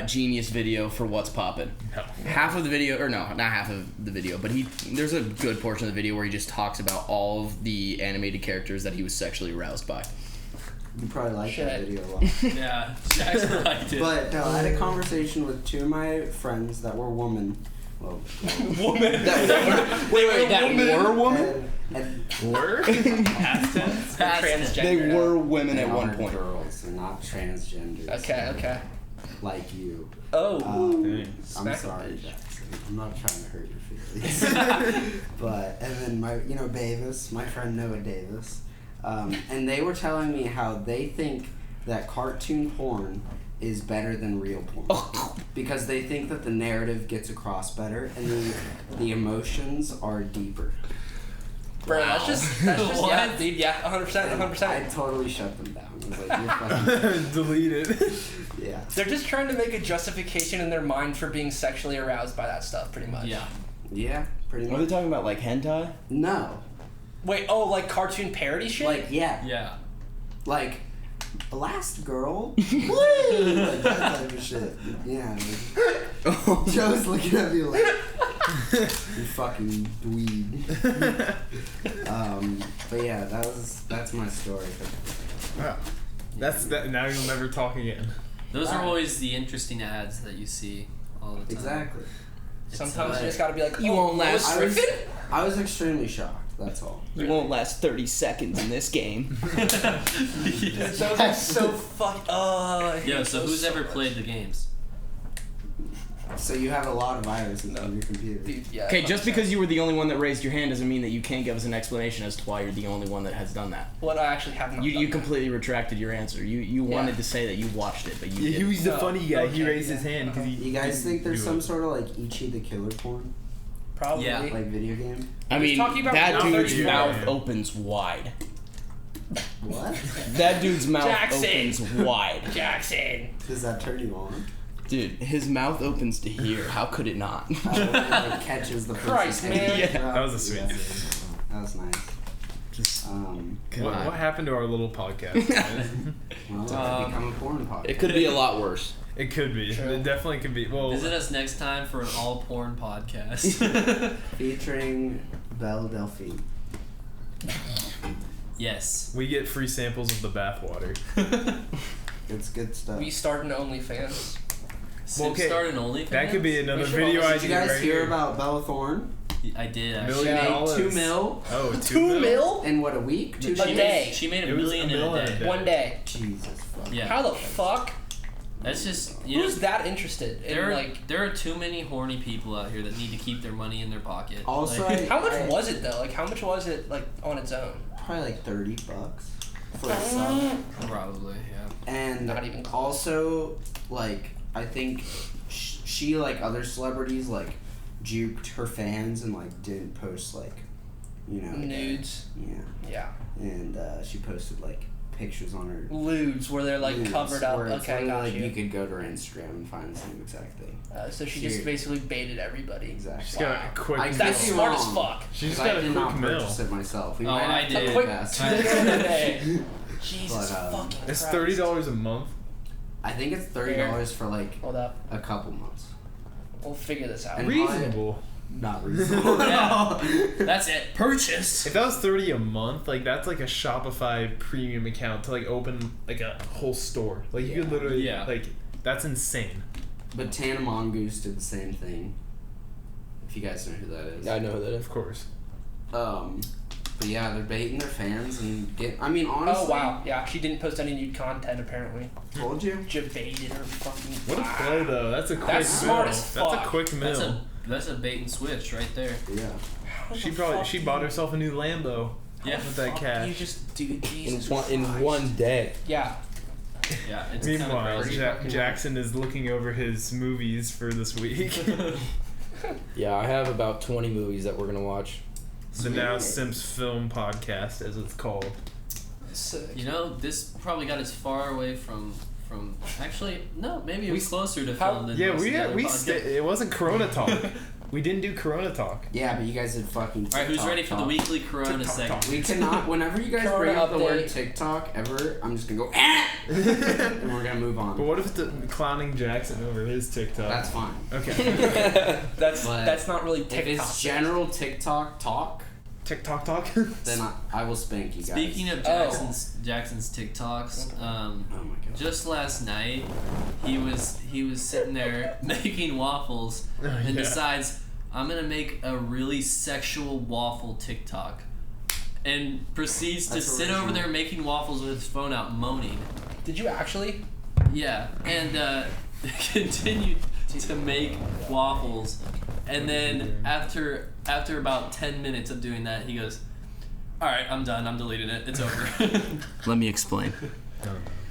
Speaker 2: Genius video for What's Poppin'?
Speaker 1: No.
Speaker 2: Half of the video, or no, not half of the video, but there's a good portion of the video where he just talks about all of the animated characters that he was sexually aroused by.
Speaker 6: You probably like that
Speaker 3: Shit.
Speaker 6: video a lot.
Speaker 5: Yeah, Jackson liked it.
Speaker 6: But no, I had a conversation with 2 of my friends that were women. Well,
Speaker 3: Woman.
Speaker 2: That were women?
Speaker 6: and
Speaker 1: Were? Past tense?
Speaker 3: Transgender.
Speaker 2: They
Speaker 3: now.
Speaker 2: were women at
Speaker 6: they
Speaker 2: one
Speaker 6: are
Speaker 2: point.
Speaker 6: girls. They're not transgenders.
Speaker 3: Okay.
Speaker 6: Like you.
Speaker 3: Oh.
Speaker 1: Dang.
Speaker 6: I'm
Speaker 3: Smack a
Speaker 6: sorry,
Speaker 3: bitch.
Speaker 6: Jackson. I'm not trying to hurt your feelings. But, and then Davis, my friend Noah Davis, and they were telling me how they think that cartoon porn is better than real porn. Because they think that the narrative gets across better and the emotions are deeper.
Speaker 3: Bro, that's just yeah,
Speaker 5: What?
Speaker 3: dude, yeah, 100%,
Speaker 6: And
Speaker 3: 100%.
Speaker 6: I totally shut them down. I was like, you're fucking...
Speaker 1: Delete it.
Speaker 6: Yeah.
Speaker 3: They're just trying to make a justification in their mind for being sexually aroused by that stuff, pretty much.
Speaker 5: Yeah.
Speaker 6: Yeah, pretty
Speaker 2: Are they
Speaker 6: much.
Speaker 2: talking about like hentai?
Speaker 6: No.
Speaker 3: Wait, oh, like cartoon parody shit?
Speaker 6: Like, yeah.
Speaker 5: Yeah.
Speaker 6: Like, Elastigirl. Woo! Like that type of shit. Yeah. Like, Joe's looking at me like, you fucking dweeb. But yeah, that's my story.
Speaker 1: Wow. That's that. Now you'll never talk again.
Speaker 5: Those are always the interesting ads that you see all the time.
Speaker 6: Exactly.
Speaker 3: Sometimes you just gotta be like,
Speaker 2: You won't last.
Speaker 6: I was extremely shocked. That's all.
Speaker 2: You won't last 30 seconds in this game.
Speaker 3: Those are so fucked.
Speaker 5: Yo, so who's ever played the games?
Speaker 6: So you have a lot of viruses on your computer.
Speaker 3: Dude, yeah.
Speaker 2: Okay, just because you were the only one that raised your hand doesn't mean that you can't give us an explanation as to why you're the only one that has done that.
Speaker 3: What I actually have not
Speaker 2: You
Speaker 3: done
Speaker 2: completely retracted your answer. You wanted to say that you watched it, but you
Speaker 1: He
Speaker 2: didn't.
Speaker 1: was the
Speaker 3: Oh,
Speaker 1: funny guy. He
Speaker 3: okay,
Speaker 1: raised his
Speaker 3: yeah.
Speaker 1: hand because he.
Speaker 6: You guys
Speaker 1: didn't
Speaker 6: think there's
Speaker 1: do
Speaker 6: some
Speaker 1: it.
Speaker 6: sort of like Ichi the Killer porn?
Speaker 3: Probably.
Speaker 5: Yeah.
Speaker 6: Like video game?
Speaker 2: I mean,
Speaker 3: talking about
Speaker 2: that
Speaker 3: World
Speaker 2: dude's
Speaker 3: 34.
Speaker 2: mouth opens wide.
Speaker 6: What?
Speaker 2: That dude's mouth
Speaker 3: Jackson.
Speaker 2: opens wide.
Speaker 3: Jackson.
Speaker 6: Does that turn you on?
Speaker 2: Dude, his mouth opens to here. How could it not?
Speaker 6: It like catches the person's
Speaker 3: Christ,
Speaker 6: hand.
Speaker 3: man.
Speaker 2: Yeah.
Speaker 1: That was a sweet
Speaker 6: Yeah.
Speaker 1: scene.
Speaker 6: That was nice.
Speaker 2: Just
Speaker 1: What happened to our little podcast?
Speaker 6: Well, it could become a porn podcast.
Speaker 4: It could be a lot worse.
Speaker 1: It could be.
Speaker 3: True.
Speaker 1: It definitely could be. Well,
Speaker 5: Visit us next time for an all porn podcast.
Speaker 6: Featuring Belle Delphine.
Speaker 5: Yes.
Speaker 1: we get free samples of the bathwater.
Speaker 6: It's good stuff.
Speaker 3: We start an OnlyFans.
Speaker 5: Simps
Speaker 1: okay.
Speaker 5: started OnlyFans?
Speaker 1: That could be another
Speaker 3: We should
Speaker 1: video
Speaker 3: all-
Speaker 1: idea.
Speaker 6: Did you guys
Speaker 1: right
Speaker 6: hear
Speaker 1: here.
Speaker 6: about Bella Thorne?
Speaker 5: I did actually.
Speaker 6: She
Speaker 1: $1
Speaker 6: made
Speaker 1: million.
Speaker 6: 2 mil
Speaker 1: Oh,
Speaker 3: 2 mil?
Speaker 6: in what, a week? 2
Speaker 3: A
Speaker 6: days?
Speaker 3: day.
Speaker 5: She made
Speaker 1: It
Speaker 5: $1
Speaker 1: was
Speaker 5: million
Speaker 1: $1
Speaker 5: in a
Speaker 1: million
Speaker 5: day.
Speaker 1: a day.
Speaker 3: One day.
Speaker 6: Jesus fuck.
Speaker 5: Yeah.
Speaker 3: How the fuck?
Speaker 5: That's just, you know,
Speaker 3: Who's that interested in,
Speaker 5: there are too many horny people out here that need to keep their money in their pocket.
Speaker 6: Also,
Speaker 5: Like,
Speaker 3: how much was it though? Like, how much was it, like, on its own?
Speaker 6: Probably like $30 for a sub.
Speaker 5: probably, yeah.
Speaker 6: And
Speaker 3: Not even close.
Speaker 6: also, like, I think she, like other celebrities, like, juked her fans and, like, didn't post, like, you know.
Speaker 3: Nudes.
Speaker 6: Yeah.
Speaker 3: Yeah.
Speaker 6: And she posted, like, pictures on her.
Speaker 3: Lewds, where they're, like,
Speaker 6: nudes,
Speaker 3: covered up.
Speaker 6: where it's
Speaker 3: Okay,
Speaker 6: literally,
Speaker 3: got
Speaker 6: like,
Speaker 3: you.
Speaker 6: you could go to her Instagram and find the same exact thing.
Speaker 3: So she
Speaker 6: Here.
Speaker 3: just basically baited everybody.
Speaker 6: Exactly.
Speaker 1: She's got a quick.
Speaker 6: I
Speaker 3: That's
Speaker 6: could be
Speaker 3: smart as
Speaker 6: wrong,
Speaker 3: fuck.
Speaker 1: She's
Speaker 6: 'cause
Speaker 1: got
Speaker 6: I
Speaker 1: a
Speaker 6: did
Speaker 1: quick
Speaker 6: not
Speaker 1: mill.
Speaker 6: purchase it myself. We
Speaker 5: Oh,
Speaker 6: might have
Speaker 5: I
Speaker 6: to
Speaker 5: did.
Speaker 6: do
Speaker 3: Quick-
Speaker 6: that.
Speaker 3: Jesus
Speaker 6: But,
Speaker 3: fucking
Speaker 1: It's
Speaker 3: Christ.
Speaker 1: $30 a month.
Speaker 6: I think it's $30 for like
Speaker 3: Hold up.
Speaker 6: a couple months.
Speaker 3: We'll figure this out.
Speaker 6: And
Speaker 1: Reasonable.
Speaker 6: Not reasonable.
Speaker 5: Yeah. That's it. Purchased.
Speaker 1: If that was $30 a month, like that's like a Shopify premium account to like open like a whole store. Like you could literally,
Speaker 5: Yeah.
Speaker 1: like that's insane.
Speaker 6: But Tana Mongoose did the same thing. If you guys know who that is.
Speaker 4: I know who that is.
Speaker 1: Of course.
Speaker 6: But yeah, they're baiting their fans and I mean, honestly.
Speaker 3: Oh wow, yeah, she didn't post any nude content apparently.
Speaker 6: Told you.
Speaker 3: Baited her fucking.
Speaker 1: What a play though. That's a quick
Speaker 3: That's
Speaker 1: mill.
Speaker 3: smart as
Speaker 1: That's a
Speaker 3: fuck.
Speaker 1: quick mill.
Speaker 5: That's a bait and switch right there.
Speaker 6: Yeah.
Speaker 1: She bought herself a new Lambo.
Speaker 5: Yeah.
Speaker 1: With that cash.
Speaker 3: You just do Jesus.
Speaker 4: In
Speaker 3: Christ.
Speaker 4: one day.
Speaker 3: Yeah.
Speaker 5: Yeah, it's
Speaker 1: Meanwhile,
Speaker 5: kind of crazy.
Speaker 1: Jackson is looking over his movies for this week.
Speaker 4: Yeah, I have about 20 movies that we're gonna watch.
Speaker 1: The Now Simps Film Podcast, as it's called.
Speaker 3: Sick.
Speaker 5: You know, this probably got as far away from actually no, maybe it was closer to
Speaker 3: how-
Speaker 5: film than
Speaker 1: Yeah,
Speaker 5: most of the other podcasts.
Speaker 1: it wasn't Corona talk. We didn't do Corona talk.
Speaker 6: Yeah, but you guys did fucking.
Speaker 5: All right, who's
Speaker 6: TikTok
Speaker 5: ready for the
Speaker 6: talk.
Speaker 5: weekly Corona
Speaker 1: TikTok
Speaker 5: segment?
Speaker 1: talk.
Speaker 6: We cannot. Whenever you guys
Speaker 3: Corona
Speaker 6: bring up the word
Speaker 3: update.
Speaker 6: TikTok ever, I'm just gonna go. And we're gonna move on.
Speaker 1: But what if it's clowning Jackson over his TikTok?
Speaker 6: That's fine.
Speaker 1: Okay.
Speaker 3: That's
Speaker 6: But
Speaker 3: not really
Speaker 6: If
Speaker 3: TikTok.
Speaker 6: it's general TikTok talk,
Speaker 1: TikTok talk?
Speaker 6: then I will spank you guys.
Speaker 5: Speaking of Jackson's TikToks,
Speaker 6: Oh my god.
Speaker 5: just last night he was sitting there making waffles and
Speaker 1: yeah.
Speaker 5: decides I'm gonna make a really sexual waffle TikTok, and proceeds to
Speaker 6: That's
Speaker 5: sit over
Speaker 6: original.
Speaker 5: there making waffles with his phone out moaning.
Speaker 3: Did you actually?
Speaker 5: Yeah, and continued to make waffles, and then after about 10 minutes of doing that, he goes, "All right, I'm done. I'm deleting it. It's over."
Speaker 2: Let me explain.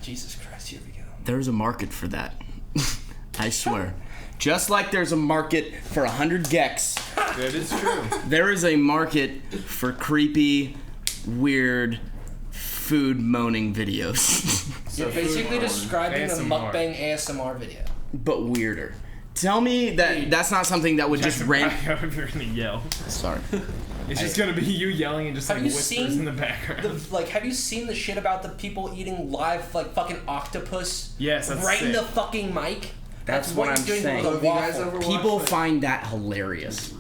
Speaker 3: Jesus Christ, here we go.
Speaker 2: There's a market for that. I swear. Just like there's a market for 100 gex,
Speaker 1: That is true.
Speaker 2: there is a market for creepy, weird, food moaning videos.
Speaker 3: You're basically describing a
Speaker 1: ASMR.
Speaker 3: mukbang ASMR video.
Speaker 2: But weirder. Tell me that that's not something that would just
Speaker 1: Jackson,
Speaker 2: rank.
Speaker 1: back up if you're gonna yell.
Speaker 2: Sorry.
Speaker 1: It's just gonna be you yelling and just
Speaker 3: Have
Speaker 1: like
Speaker 3: you
Speaker 1: whispers
Speaker 3: seen
Speaker 1: in the background.
Speaker 3: Have you seen the shit about the people eating live like fucking octopus?
Speaker 1: Yes, that's
Speaker 3: right in
Speaker 1: sick.
Speaker 3: the fucking mic.
Speaker 2: That's what
Speaker 3: he's
Speaker 2: I'm
Speaker 3: doing
Speaker 2: saying.
Speaker 3: with
Speaker 6: So
Speaker 3: the
Speaker 6: have you guys
Speaker 3: waffle.
Speaker 6: ever
Speaker 2: People
Speaker 6: watched,
Speaker 2: find that hilarious.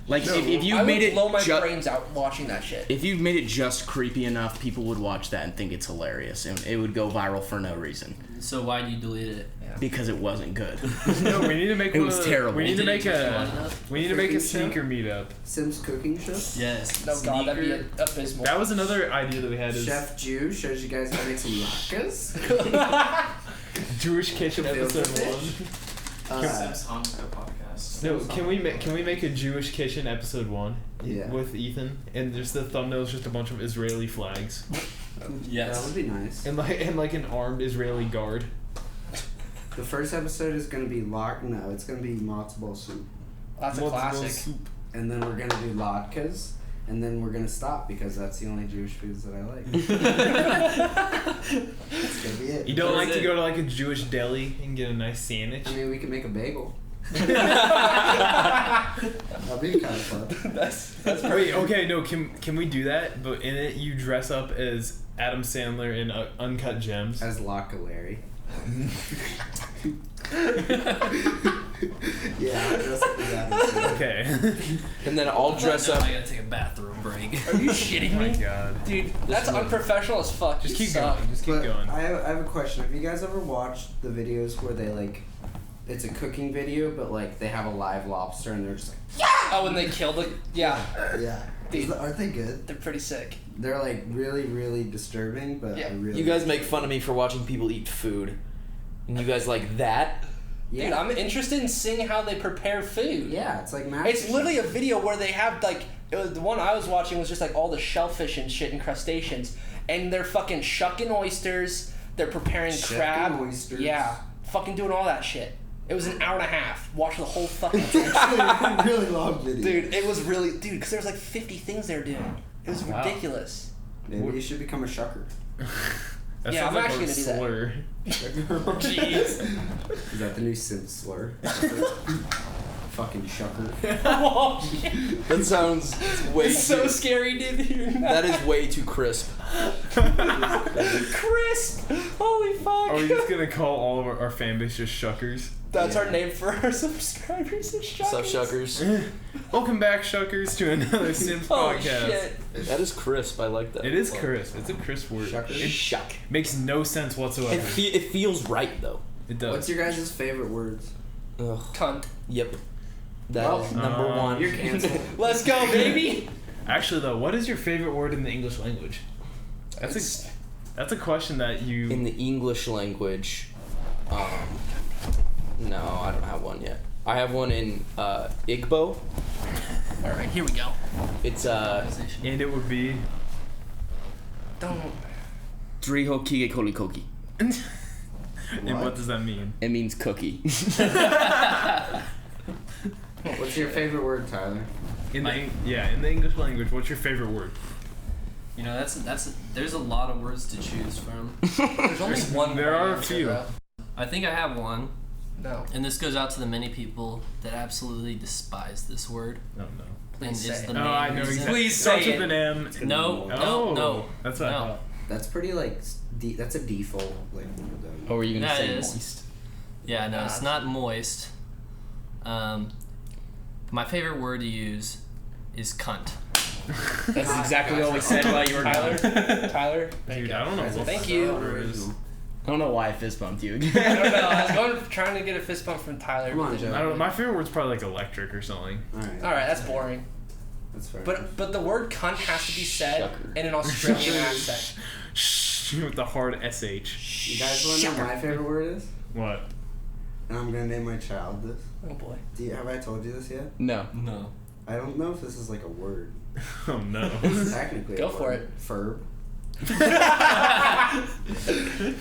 Speaker 2: Like
Speaker 1: No,
Speaker 2: if you
Speaker 3: I
Speaker 2: made
Speaker 3: would
Speaker 2: it
Speaker 3: blow my
Speaker 2: ju-
Speaker 3: brains out watching that shit.
Speaker 2: if you've made it just creepy enough, people would watch that and think it's hilarious, and it would go viral for no reason
Speaker 5: So why do you delete it?
Speaker 2: because it wasn't good.
Speaker 1: No, we need to make
Speaker 2: It was terrible.
Speaker 1: We need to make
Speaker 5: a.
Speaker 1: we need to make a
Speaker 6: Cooking show?
Speaker 1: sneaker meetup.
Speaker 6: Sims cooking show?
Speaker 5: Yes.
Speaker 3: No god, that'd be
Speaker 5: Sneaker.
Speaker 3: abysmal.
Speaker 1: That was another idea that we had is
Speaker 6: Chef Jew shows you guys how to make some latkes.
Speaker 1: Jewish kitchen episode
Speaker 6: Filter
Speaker 1: 1.
Speaker 6: fish.
Speaker 8: Simps on the podcast.
Speaker 1: No, can we make a Jewish kitchen episode 1
Speaker 6: Yeah.
Speaker 1: with Ethan and just the thumbnail's just a bunch of Israeli flags
Speaker 6: That
Speaker 5: Yes.
Speaker 6: would be nice.
Speaker 1: and like an armed Israeli guard.
Speaker 6: The first episode is gonna be it's gonna be matzo ball soup.
Speaker 3: That's a
Speaker 1: Mozzarella
Speaker 3: classic.
Speaker 1: soup.
Speaker 6: And then we're gonna do latkes. And then we're gonna stop because that's the only Jewish foods that I like. That's gonna be it.
Speaker 1: You don't
Speaker 5: What
Speaker 1: like
Speaker 5: is
Speaker 1: to
Speaker 5: it?
Speaker 1: go to like a Jewish deli and get a nice sandwich?
Speaker 6: I mean, we can make a bagel. That'd be kind of fun.
Speaker 3: That's
Speaker 1: Wait, okay, no, can we do that? But in it, you dress up as Adam Sandler in Uncut Gems.
Speaker 6: As Locka Larry. Yeah, I'll dress up as Adam.
Speaker 1: Okay.
Speaker 4: And then I'll dress
Speaker 5: No,
Speaker 4: up.
Speaker 5: I gotta take a bathroom break.
Speaker 3: Are you shitting
Speaker 1: Oh my
Speaker 3: me?
Speaker 1: god.
Speaker 3: Dude, that's unprofessional as fuck.
Speaker 1: Just
Speaker 3: You
Speaker 1: keep
Speaker 3: suck.
Speaker 1: going. Just keep
Speaker 6: But
Speaker 1: going.
Speaker 6: I have a question. Have you guys ever watched the videos where they like, it's a cooking video, but like they have a live lobster and they're just like,
Speaker 3: Oh, and they killed the. Yeah,
Speaker 6: yeah.
Speaker 3: Dude.
Speaker 6: Aren't they good?
Speaker 3: they're pretty sick.
Speaker 6: They're like really, really disturbing, but
Speaker 3: Yeah.
Speaker 6: I really.
Speaker 4: You guys make fun of me for watching people eat food, and you guys like that.
Speaker 6: Yeah.
Speaker 3: Dude, I'm interested in seeing how they prepare food.
Speaker 6: Yeah, it's like
Speaker 3: It's literally a video where they have like the one I was watching was just like all the shellfish and shit and crustaceans, and they're fucking shucking oysters. They're preparing
Speaker 6: Shucking
Speaker 3: crab.
Speaker 6: oysters.
Speaker 3: Yeah, fucking doing all that shit. It was an hour and a half. Watch the whole fucking thing.
Speaker 6: really long video.
Speaker 3: Dude, it was really because there was like 50 things they were doing. It was
Speaker 1: Wow.
Speaker 3: ridiculous.
Speaker 6: Maybe you should become a shucker.
Speaker 1: That
Speaker 3: Yeah,
Speaker 1: sounds
Speaker 3: I'm
Speaker 1: like
Speaker 3: actually
Speaker 1: a
Speaker 3: gonna do that.
Speaker 1: slur.
Speaker 3: Jeez.
Speaker 6: Is that the new Simps slur? Fucking shucker.
Speaker 3: Oh, shit.
Speaker 4: That sounds way
Speaker 3: It's so
Speaker 4: too.
Speaker 3: scary, dude. Hearing
Speaker 4: That is way too crisp.
Speaker 3: Crisp. Holy fuck.
Speaker 1: Are we just gonna call all of our fan base just shuckers?
Speaker 3: That's
Speaker 6: Yeah.
Speaker 3: our name for our subscribers. Is
Speaker 4: What's up, shuckers?
Speaker 1: Welcome back, shuckers, to another Simps
Speaker 3: Oh
Speaker 1: podcast.
Speaker 3: shit.
Speaker 4: That is crisp. I like that.
Speaker 1: It is crisp. It's a crisp word.
Speaker 6: Shuckers?
Speaker 1: It
Speaker 4: Shuck.
Speaker 1: makes no sense whatsoever.
Speaker 4: It feels right though.
Speaker 1: It does.
Speaker 6: What's your guys' favorite words?
Speaker 4: Ugh.
Speaker 3: Cunt.
Speaker 4: Yep. That
Speaker 6: Well,
Speaker 4: is number one.
Speaker 6: You're canceled.
Speaker 3: Let's go, baby.
Speaker 1: Actually, though, what is your favorite word in the English language? That's a question that you.
Speaker 4: In the English language, no, I don't have one yet. I have one in Igbo.
Speaker 3: All right, here we go.
Speaker 4: It's
Speaker 1: And it would be.
Speaker 3: Don't.
Speaker 2: Driho kige koli koki.
Speaker 1: And
Speaker 6: What?
Speaker 1: what does that mean?
Speaker 2: It means cookie.
Speaker 6: What's your favorite word, Tyler?
Speaker 1: In the in the English language, what's your favorite word?
Speaker 5: You know, there's a lot of words to choose from.
Speaker 3: There's only one.
Speaker 1: There
Speaker 3: right
Speaker 1: are a
Speaker 3: answer,
Speaker 1: few.
Speaker 3: bro.
Speaker 5: I think I have one,
Speaker 3: No.
Speaker 5: and this goes out to the many people that absolutely despise this word.
Speaker 1: Oh no.
Speaker 3: Please
Speaker 5: and
Speaker 3: say
Speaker 5: it's
Speaker 3: it.
Speaker 5: the
Speaker 1: Oh,
Speaker 5: main
Speaker 1: I know
Speaker 5: reason.
Speaker 1: exactly.
Speaker 3: Please
Speaker 1: Starts
Speaker 3: say
Speaker 1: with an M.
Speaker 5: No,
Speaker 6: Oh,
Speaker 5: no, no.
Speaker 1: That's what I
Speaker 5: No.
Speaker 1: thought.
Speaker 6: That's pretty like that's a default like one of them.
Speaker 2: Or were you gonna
Speaker 5: That
Speaker 2: say
Speaker 5: is.
Speaker 2: moist?
Speaker 5: Yeah, no, it's not moist. My favorite word to use is cunt.
Speaker 2: That's exactly what we said while you were
Speaker 3: Tyler.
Speaker 2: gone.
Speaker 3: Tyler.
Speaker 1: Dude, I don't know. what
Speaker 3: Thank
Speaker 1: the
Speaker 3: you.
Speaker 1: word is.
Speaker 2: I don't know why I fist bumped you
Speaker 3: I
Speaker 2: again.
Speaker 3: don't know. I was trying to get a fist bump from Tyler.
Speaker 6: Come on,
Speaker 3: but
Speaker 6: Joe.
Speaker 3: then-
Speaker 1: I don't know. My favorite word's probably like electric or something.
Speaker 6: Alright.
Speaker 3: All right, that's boring.
Speaker 6: That's fair.
Speaker 3: But the word cunt has to be said
Speaker 4: Shucker.
Speaker 3: in an Australian accent.
Speaker 1: Shh, with the hard SH.
Speaker 6: you guys want to know what my favorite word is?
Speaker 1: What?
Speaker 6: And I'm gonna name my child this.
Speaker 3: Oh boy.
Speaker 6: Have I told you this yet?
Speaker 2: No.
Speaker 5: No.
Speaker 6: I don't know if this is like a word.
Speaker 1: Oh no.
Speaker 6: It's technically
Speaker 3: Go
Speaker 6: a
Speaker 3: for
Speaker 6: word. Ferb.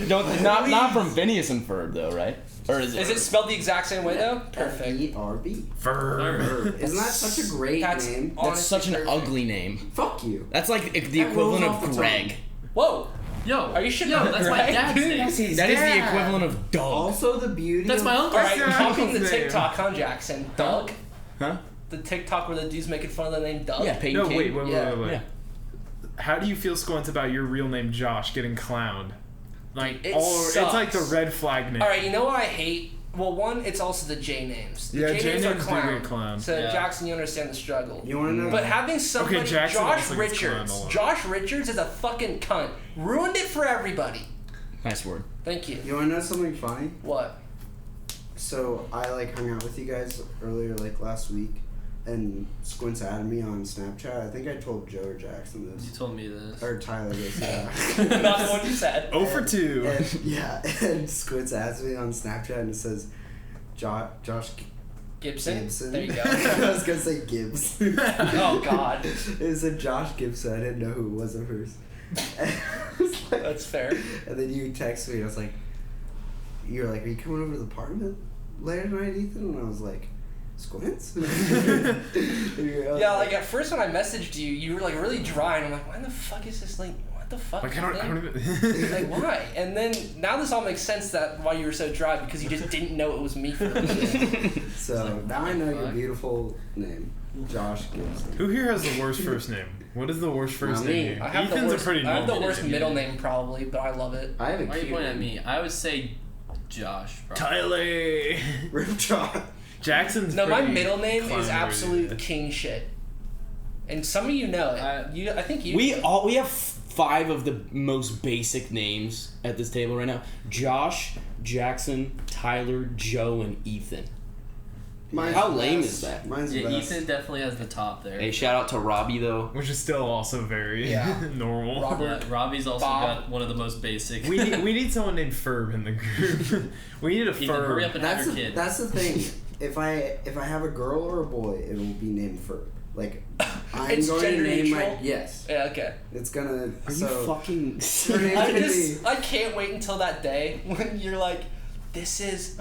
Speaker 2: Not from Phineas and Ferb though, right? Or is it?
Speaker 3: Is it spelled the exact same way though? Perfect.
Speaker 6: F-E-R-B.
Speaker 1: Verb.
Speaker 6: Isn't that such a great
Speaker 3: That's
Speaker 6: name?
Speaker 2: That's
Speaker 3: honestly
Speaker 2: such an
Speaker 3: perfect.
Speaker 2: ugly name.
Speaker 6: Fuck you.
Speaker 2: That's like the
Speaker 6: That
Speaker 2: equivalent
Speaker 6: rolls off
Speaker 2: of
Speaker 6: the
Speaker 2: Greg.
Speaker 3: Whoa.
Speaker 5: Yo,
Speaker 3: Are you shitting
Speaker 5: Yo,
Speaker 3: on
Speaker 5: that's my
Speaker 3: Greg?
Speaker 5: dad's
Speaker 3: Dude,
Speaker 5: name.
Speaker 3: that's his
Speaker 2: That is the
Speaker 3: dad.
Speaker 2: equivalent of dog.
Speaker 6: Also, the beauty.
Speaker 5: That's
Speaker 6: of,
Speaker 5: my
Speaker 3: All
Speaker 5: uncle.
Speaker 3: right,
Speaker 1: your
Speaker 3: copying the
Speaker 1: uncle's name?
Speaker 3: TikTok, huh, Jackson? Doug.
Speaker 2: Huh?
Speaker 3: The TikTok where the dude's making fun of the name Doug?
Speaker 2: Yeah, Peyton
Speaker 1: No,
Speaker 2: King.
Speaker 1: wait.
Speaker 2: Yeah.
Speaker 1: How do you feel, Sqwintz, about your real name Josh getting clowned? Like
Speaker 3: It
Speaker 1: it's like the
Speaker 3: sucks.
Speaker 1: red flag name.
Speaker 3: All right, you know what I hate? Well, one, it's also the J names. The
Speaker 1: Yeah,
Speaker 3: J
Speaker 1: J
Speaker 3: names are
Speaker 1: names do
Speaker 3: clown.
Speaker 1: get clowned.
Speaker 3: So
Speaker 5: Yeah.
Speaker 3: Jackson, you understand the struggle.
Speaker 6: You want to know?
Speaker 3: But having somebody,
Speaker 1: Okay, Jackson
Speaker 3: Josh
Speaker 1: also gets clowned a
Speaker 3: Richards,
Speaker 1: lot.
Speaker 3: Josh Richards is a fucking cunt. Ruined it for everybody.
Speaker 2: Nice word.
Speaker 3: Thank you.
Speaker 6: You want to know something funny?
Speaker 3: What?
Speaker 6: So I like hung out with you guys earlier, like last week, and Sqwintz added me on Snapchat. I think I told Joe or Jackson
Speaker 5: You
Speaker 6: this,
Speaker 5: told me this.
Speaker 6: or Tyler this. Yeah.
Speaker 3: Not the one you said.
Speaker 1: 0 for 2.
Speaker 6: And yeah, and Sqwintz adds me on Snapchat and it says, Josh
Speaker 3: Gibson.
Speaker 6: Gibson.
Speaker 3: There you go.
Speaker 6: I was gonna say Gibbs.
Speaker 3: Oh God.
Speaker 6: It said Josh Gibson. I didn't know who it was at first. And I was like,
Speaker 3: That's fair.
Speaker 6: and then you text me. And I was like, "You're like, are you coming over to the apartment later tonight, Ethan?" And I was like, "Sqwintz."
Speaker 3: Yeah, like at first when I messaged you, you were like really dry, and I'm like, why the fuck is this like? What the fuck?
Speaker 1: Like I don't even.
Speaker 3: Like why? And then now this all makes sense that why you were so dry because you just didn't know it was me for a minute.
Speaker 6: So now I know your
Speaker 5: fuck?
Speaker 6: beautiful name, Josh Gibson.
Speaker 1: Who here has the worst first name? What is the worst first
Speaker 6: Not me.
Speaker 1: name here?
Speaker 3: I have
Speaker 1: Ethan's
Speaker 3: the worst,
Speaker 1: a pretty
Speaker 3: I have the
Speaker 1: normal
Speaker 3: worst
Speaker 1: name.
Speaker 3: middle name probably, but I love it.
Speaker 6: I have a
Speaker 5: Why are you
Speaker 6: cute
Speaker 5: pointing at
Speaker 6: name.
Speaker 5: me? I would say Josh. Probably.
Speaker 1: Tyler.
Speaker 6: Rip Josh.
Speaker 1: Jackson's
Speaker 3: No, my
Speaker 1: pretty
Speaker 3: middle name is
Speaker 1: clown-worthy.
Speaker 3: absolute king shit. And some of you know it. I think you.
Speaker 2: We have 5 of the most basic names at this table right now: Josh, Jackson, Tyler, Joe, and Ethan.
Speaker 6: Mine's
Speaker 2: How
Speaker 6: the
Speaker 2: lame
Speaker 6: best.
Speaker 2: is that?
Speaker 6: Mine's the
Speaker 5: Yeah,
Speaker 6: best.
Speaker 5: Ethan definitely has the top there.
Speaker 2: Hey, shout out to Robbie though.
Speaker 1: Which is still also very
Speaker 3: Yeah.
Speaker 1: normal.
Speaker 3: Robert.
Speaker 5: Yeah, Robbie's also
Speaker 3: Bob.
Speaker 5: got one of the most basic.
Speaker 1: We need someone named Ferb in the group. We need a
Speaker 5: Ethan, hurry up
Speaker 1: Ferb.
Speaker 5: and have
Speaker 6: That's
Speaker 5: your
Speaker 6: the,
Speaker 5: kid.
Speaker 6: that's the thing. If I have a girl or a boy, it will be named Ferb. Like I'm
Speaker 3: It's
Speaker 6: going to
Speaker 3: gender
Speaker 6: name
Speaker 3: neutral?
Speaker 6: my yes.
Speaker 3: Yeah, okay.
Speaker 6: It's gonna.
Speaker 2: Are
Speaker 6: so
Speaker 2: you fucking?
Speaker 6: her name
Speaker 3: I
Speaker 6: can
Speaker 3: just
Speaker 6: be
Speaker 3: I can't wait until that day when you're like, this is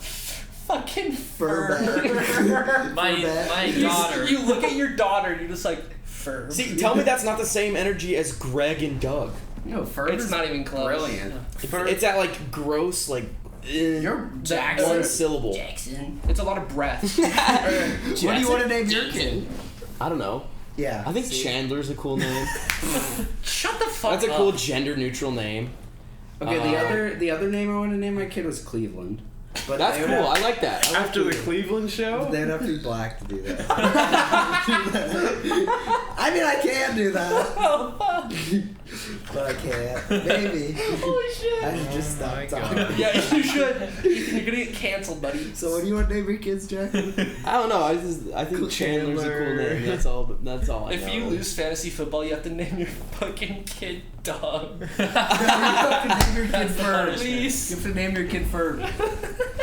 Speaker 3: fucking
Speaker 6: Furb.
Speaker 3: Ferb.
Speaker 5: my daughter.
Speaker 3: You look at your daughter and you're just like, Ferb.
Speaker 2: See, tell me that's not the same energy as Greg and Doug.
Speaker 6: no Ferb.
Speaker 3: It's
Speaker 6: is
Speaker 3: not even close.
Speaker 6: Brilliant.
Speaker 2: It's that like gross like.
Speaker 6: You're
Speaker 3: Jackson.
Speaker 2: One syllable.
Speaker 6: Jackson.
Speaker 3: It's a lot of breath.
Speaker 6: What do you want to name your kid?
Speaker 2: I don't know.
Speaker 6: Yeah.
Speaker 2: I think
Speaker 6: see?
Speaker 2: Chandler's a cool name.
Speaker 3: Shut the fuck
Speaker 2: That's a
Speaker 3: up.
Speaker 2: cool gender neutral name.
Speaker 6: Okay, the other name I want to name my kid was Cleveland. But
Speaker 2: That's
Speaker 6: they
Speaker 2: cool.
Speaker 6: would
Speaker 2: I like that.
Speaker 1: After the Cleveland show?
Speaker 6: They'd have to be black to do that. I mean, I can do that, but I can't. Maybe.
Speaker 3: Holy shit.
Speaker 6: I should just
Speaker 1: Oh my
Speaker 6: stop
Speaker 1: God.
Speaker 6: talking.
Speaker 3: Yeah, you should. Ethan, you're gonna get canceled, buddy.
Speaker 6: So, what do you want to name your kids, Jack?
Speaker 2: I don't know. I think Chandler's a cool
Speaker 1: Chandler.
Speaker 2: name. That's all. That's all I know.
Speaker 3: If you lose fantasy football, you have to name your fucking kid Doug.
Speaker 6: You have to name your kid
Speaker 5: That's the
Speaker 6: first.
Speaker 3: Please.
Speaker 6: You have to name your kid first.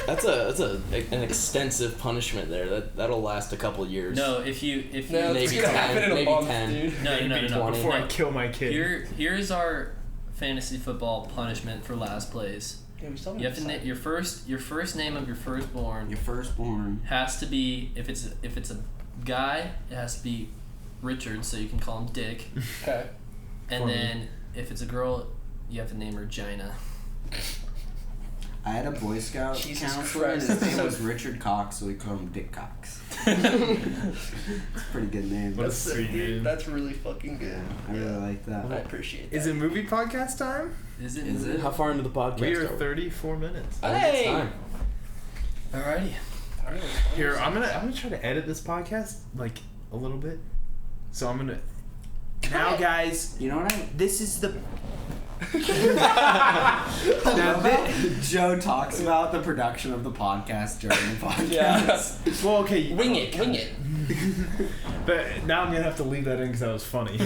Speaker 2: that's an extensive punishment there. That'll last a couple years.
Speaker 5: No, if you
Speaker 3: No, it's
Speaker 2: Maybe
Speaker 3: gonna
Speaker 2: 10,
Speaker 3: happen in a
Speaker 2: maybe
Speaker 3: month,
Speaker 2: 10.
Speaker 3: dude.
Speaker 5: no.
Speaker 1: Before I
Speaker 5: No.
Speaker 1: kill my kid.
Speaker 5: Here's our fantasy football punishment for last place.
Speaker 3: Yeah, we still
Speaker 5: You have to name your first name of your firstborn
Speaker 6: Your firstborn.
Speaker 5: has to be if it's a guy, it has to be Richard, so you can call him Dick.
Speaker 3: Okay.
Speaker 5: And
Speaker 6: For me.
Speaker 5: then if it's a girl, you have to name her Gina.
Speaker 6: I had a Boy Scout
Speaker 3: Jesus
Speaker 6: counselor, and
Speaker 3: Christ.
Speaker 6: his name was Richard Cox, so we called him Dick Cox. It's a pretty good name.
Speaker 1: What a sweet name.
Speaker 3: That's really fucking good.
Speaker 6: Yeah, I really like that.
Speaker 3: I appreciate that.
Speaker 1: Is it movie podcast time?
Speaker 5: Is it?
Speaker 6: Is it?
Speaker 2: How far into the podcast
Speaker 1: We are
Speaker 2: are we?
Speaker 1: 34 minutes.
Speaker 2: I think it's
Speaker 3: Hey!
Speaker 2: time.
Speaker 5: Alrighty.
Speaker 1: Here, I'm gonna try to edit this podcast like a little bit. So I'm gonna. Now, guys,
Speaker 6: You know what I?
Speaker 1: this is the.
Speaker 6: Now that Joe talks about the production of the podcast during the podcast.
Speaker 1: Well, okay.
Speaker 3: Wing it, wing it.
Speaker 1: But now I'm gonna have to leave that in because that was funny.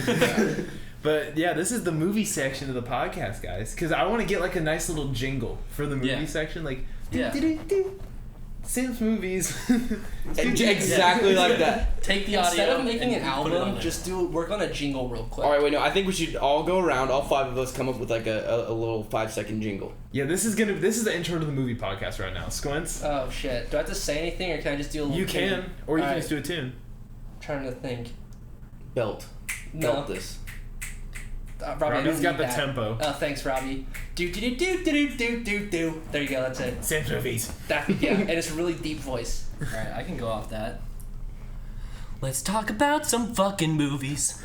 Speaker 1: But yeah, this is the movie section of the podcast, guys. Because I want to get like a nice little jingle for the movie
Speaker 5: Yeah.
Speaker 1: section, like
Speaker 5: Yeah.
Speaker 1: Simps movies.
Speaker 2: Exactly like that.
Speaker 5: Take the
Speaker 3: Instead
Speaker 5: audio
Speaker 3: of making
Speaker 5: and
Speaker 3: an
Speaker 5: put it on
Speaker 3: album,
Speaker 5: there.
Speaker 3: just work on a jingle real quick.
Speaker 2: All right, wait, no. I think we should all go around. All 5 of us come up with like a little 5-second jingle.
Speaker 1: Yeah, this is the intro to the movie podcast right now. Sqwintz.
Speaker 3: Oh shit. Do I have to say anything or can I just do a little
Speaker 1: You
Speaker 3: thing?
Speaker 1: can, or you can
Speaker 3: Alright.
Speaker 1: just do a tune.
Speaker 3: Trying to think.
Speaker 2: Belt.
Speaker 3: No.
Speaker 2: Belt this.
Speaker 3: Robbie, I
Speaker 1: Robbie's
Speaker 3: don't
Speaker 1: got
Speaker 3: need
Speaker 1: the
Speaker 3: that.
Speaker 1: tempo.
Speaker 3: Oh, thanks, Robbie. Do do do do do do do do. There you go. That's it.
Speaker 1: Simps movies.
Speaker 3: That yeah, and it's a really deep voice.
Speaker 5: Alright, I can go off that. let's talk about some fucking movies.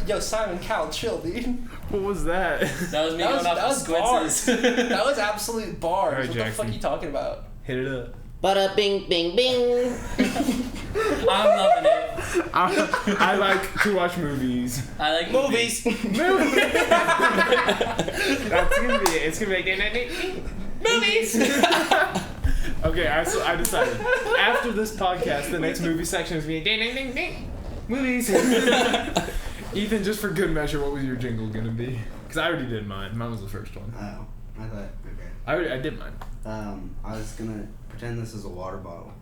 Speaker 3: Yo, Simon Cowell, chill, dude.
Speaker 1: What was that?
Speaker 5: That was me
Speaker 3: That
Speaker 5: going
Speaker 3: was
Speaker 5: off the
Speaker 3: bars.
Speaker 5: Sqwintz's.
Speaker 3: That was absolute bars.
Speaker 1: Alright,
Speaker 3: What
Speaker 1: Jackson.
Speaker 3: the fuck are you talking about?
Speaker 1: Hit it up.
Speaker 4: Bada bing bing bing.
Speaker 5: I'm loving it.
Speaker 1: I like to watch movies.
Speaker 5: I like
Speaker 4: Movies.
Speaker 1: That's gonna be it. It's gonna be like ding, ding, ding.
Speaker 4: Movies.
Speaker 1: Okay, I decided. After this podcast, the next movie section is gonna be ding ding ding ding. Movies. Ethan, just for good measure, what was your jingle gonna be? Because I already did mine. Mine was the first one.
Speaker 6: Oh, I thought, okay.
Speaker 1: I did mine.
Speaker 6: I was gonna pretend this is a water bottle.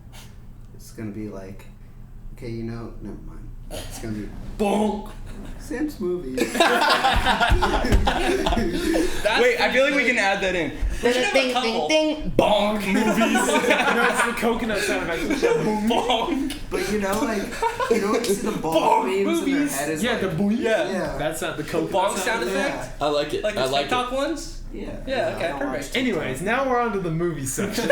Speaker 6: It's gonna be like, okay, never mind. It's gonna be
Speaker 4: Bonk.
Speaker 6: Simps movies.
Speaker 2: Wait, I feel like we can add that in.
Speaker 3: We should have a couple.
Speaker 2: Bonk movies.
Speaker 1: No, it's the coconut sound effect.
Speaker 2: Bonk.
Speaker 6: But you know when you see the ball beams in their head is
Speaker 1: Yeah,
Speaker 6: like,
Speaker 1: the boing.
Speaker 6: yeah.
Speaker 1: That's not the coconut
Speaker 3: Bonk sound effect?
Speaker 6: Yeah.
Speaker 4: I like it.
Speaker 3: Like
Speaker 4: I
Speaker 3: the
Speaker 4: like
Speaker 3: TikTok
Speaker 4: it.
Speaker 3: ones?
Speaker 6: Yeah.
Speaker 3: Yeah, okay,
Speaker 6: I don't watch
Speaker 3: perfect.
Speaker 1: Anyways, now we're on to the movie section.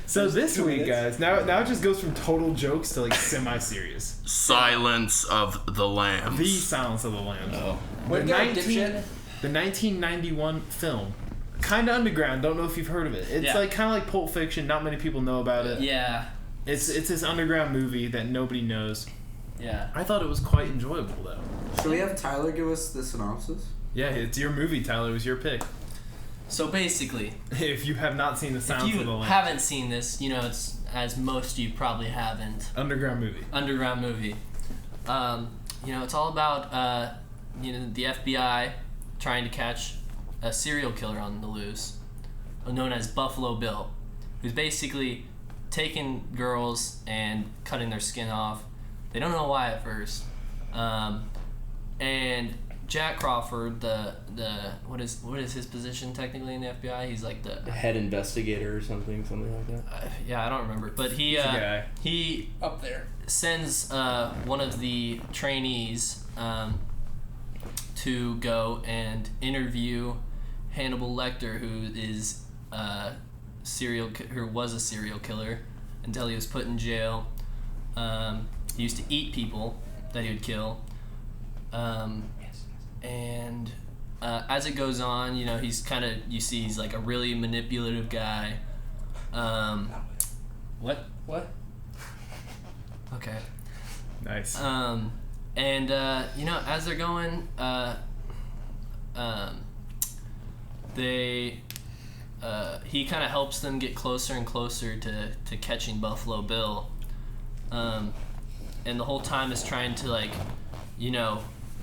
Speaker 1: So this
Speaker 3: 2
Speaker 1: week,
Speaker 3: minutes.
Speaker 1: guys, now it just goes from total jokes to like semi-serious.
Speaker 9: Silence of the Lambs.
Speaker 1: The Silence of the Lambs.
Speaker 4: Oh.
Speaker 3: Way to go, dipshit.
Speaker 1: The 1991 film. Kind of underground. Don't know if you've heard of it. It's
Speaker 5: Yeah.
Speaker 1: like kind of like Pulp Fiction. Not many people know about it.
Speaker 5: Yeah.
Speaker 1: It's this underground movie that nobody knows.
Speaker 5: Yeah.
Speaker 1: I thought it was quite enjoyable though.
Speaker 6: Should we have Tyler give us the synopsis?
Speaker 1: Yeah, it's your movie, Tyler. It was your pick.
Speaker 5: So basically,
Speaker 1: If you have not seen The
Speaker 5: if
Speaker 1: Silence
Speaker 5: you
Speaker 1: of the Lambs,
Speaker 5: haven't seen this, it's as most of you probably haven't.
Speaker 1: underground movie.
Speaker 5: Underground movie. It's all about the FBI trying to catch a serial killer on the loose, known as Buffalo Bill, who's basically taking girls and cutting their skin off. They don't know why at first, and Jack Crawford, the what is his position technically in the FBI? He's like the
Speaker 4: Head investigator or something like that.
Speaker 5: I don't remember, but he
Speaker 1: He's a guy.
Speaker 5: he
Speaker 3: Up there.
Speaker 5: sends one of the trainees to go and interview Hannibal Lecter, who is who was a serial killer until he was put in jail. He used to eat people that he would kill. And as it goes on, he's he's like a really manipulative guy. What?
Speaker 3: What?
Speaker 5: Okay.
Speaker 1: Nice.
Speaker 5: As they're going, he kind of helps them get closer and closer to catching Buffalo Bill. And the whole time is trying to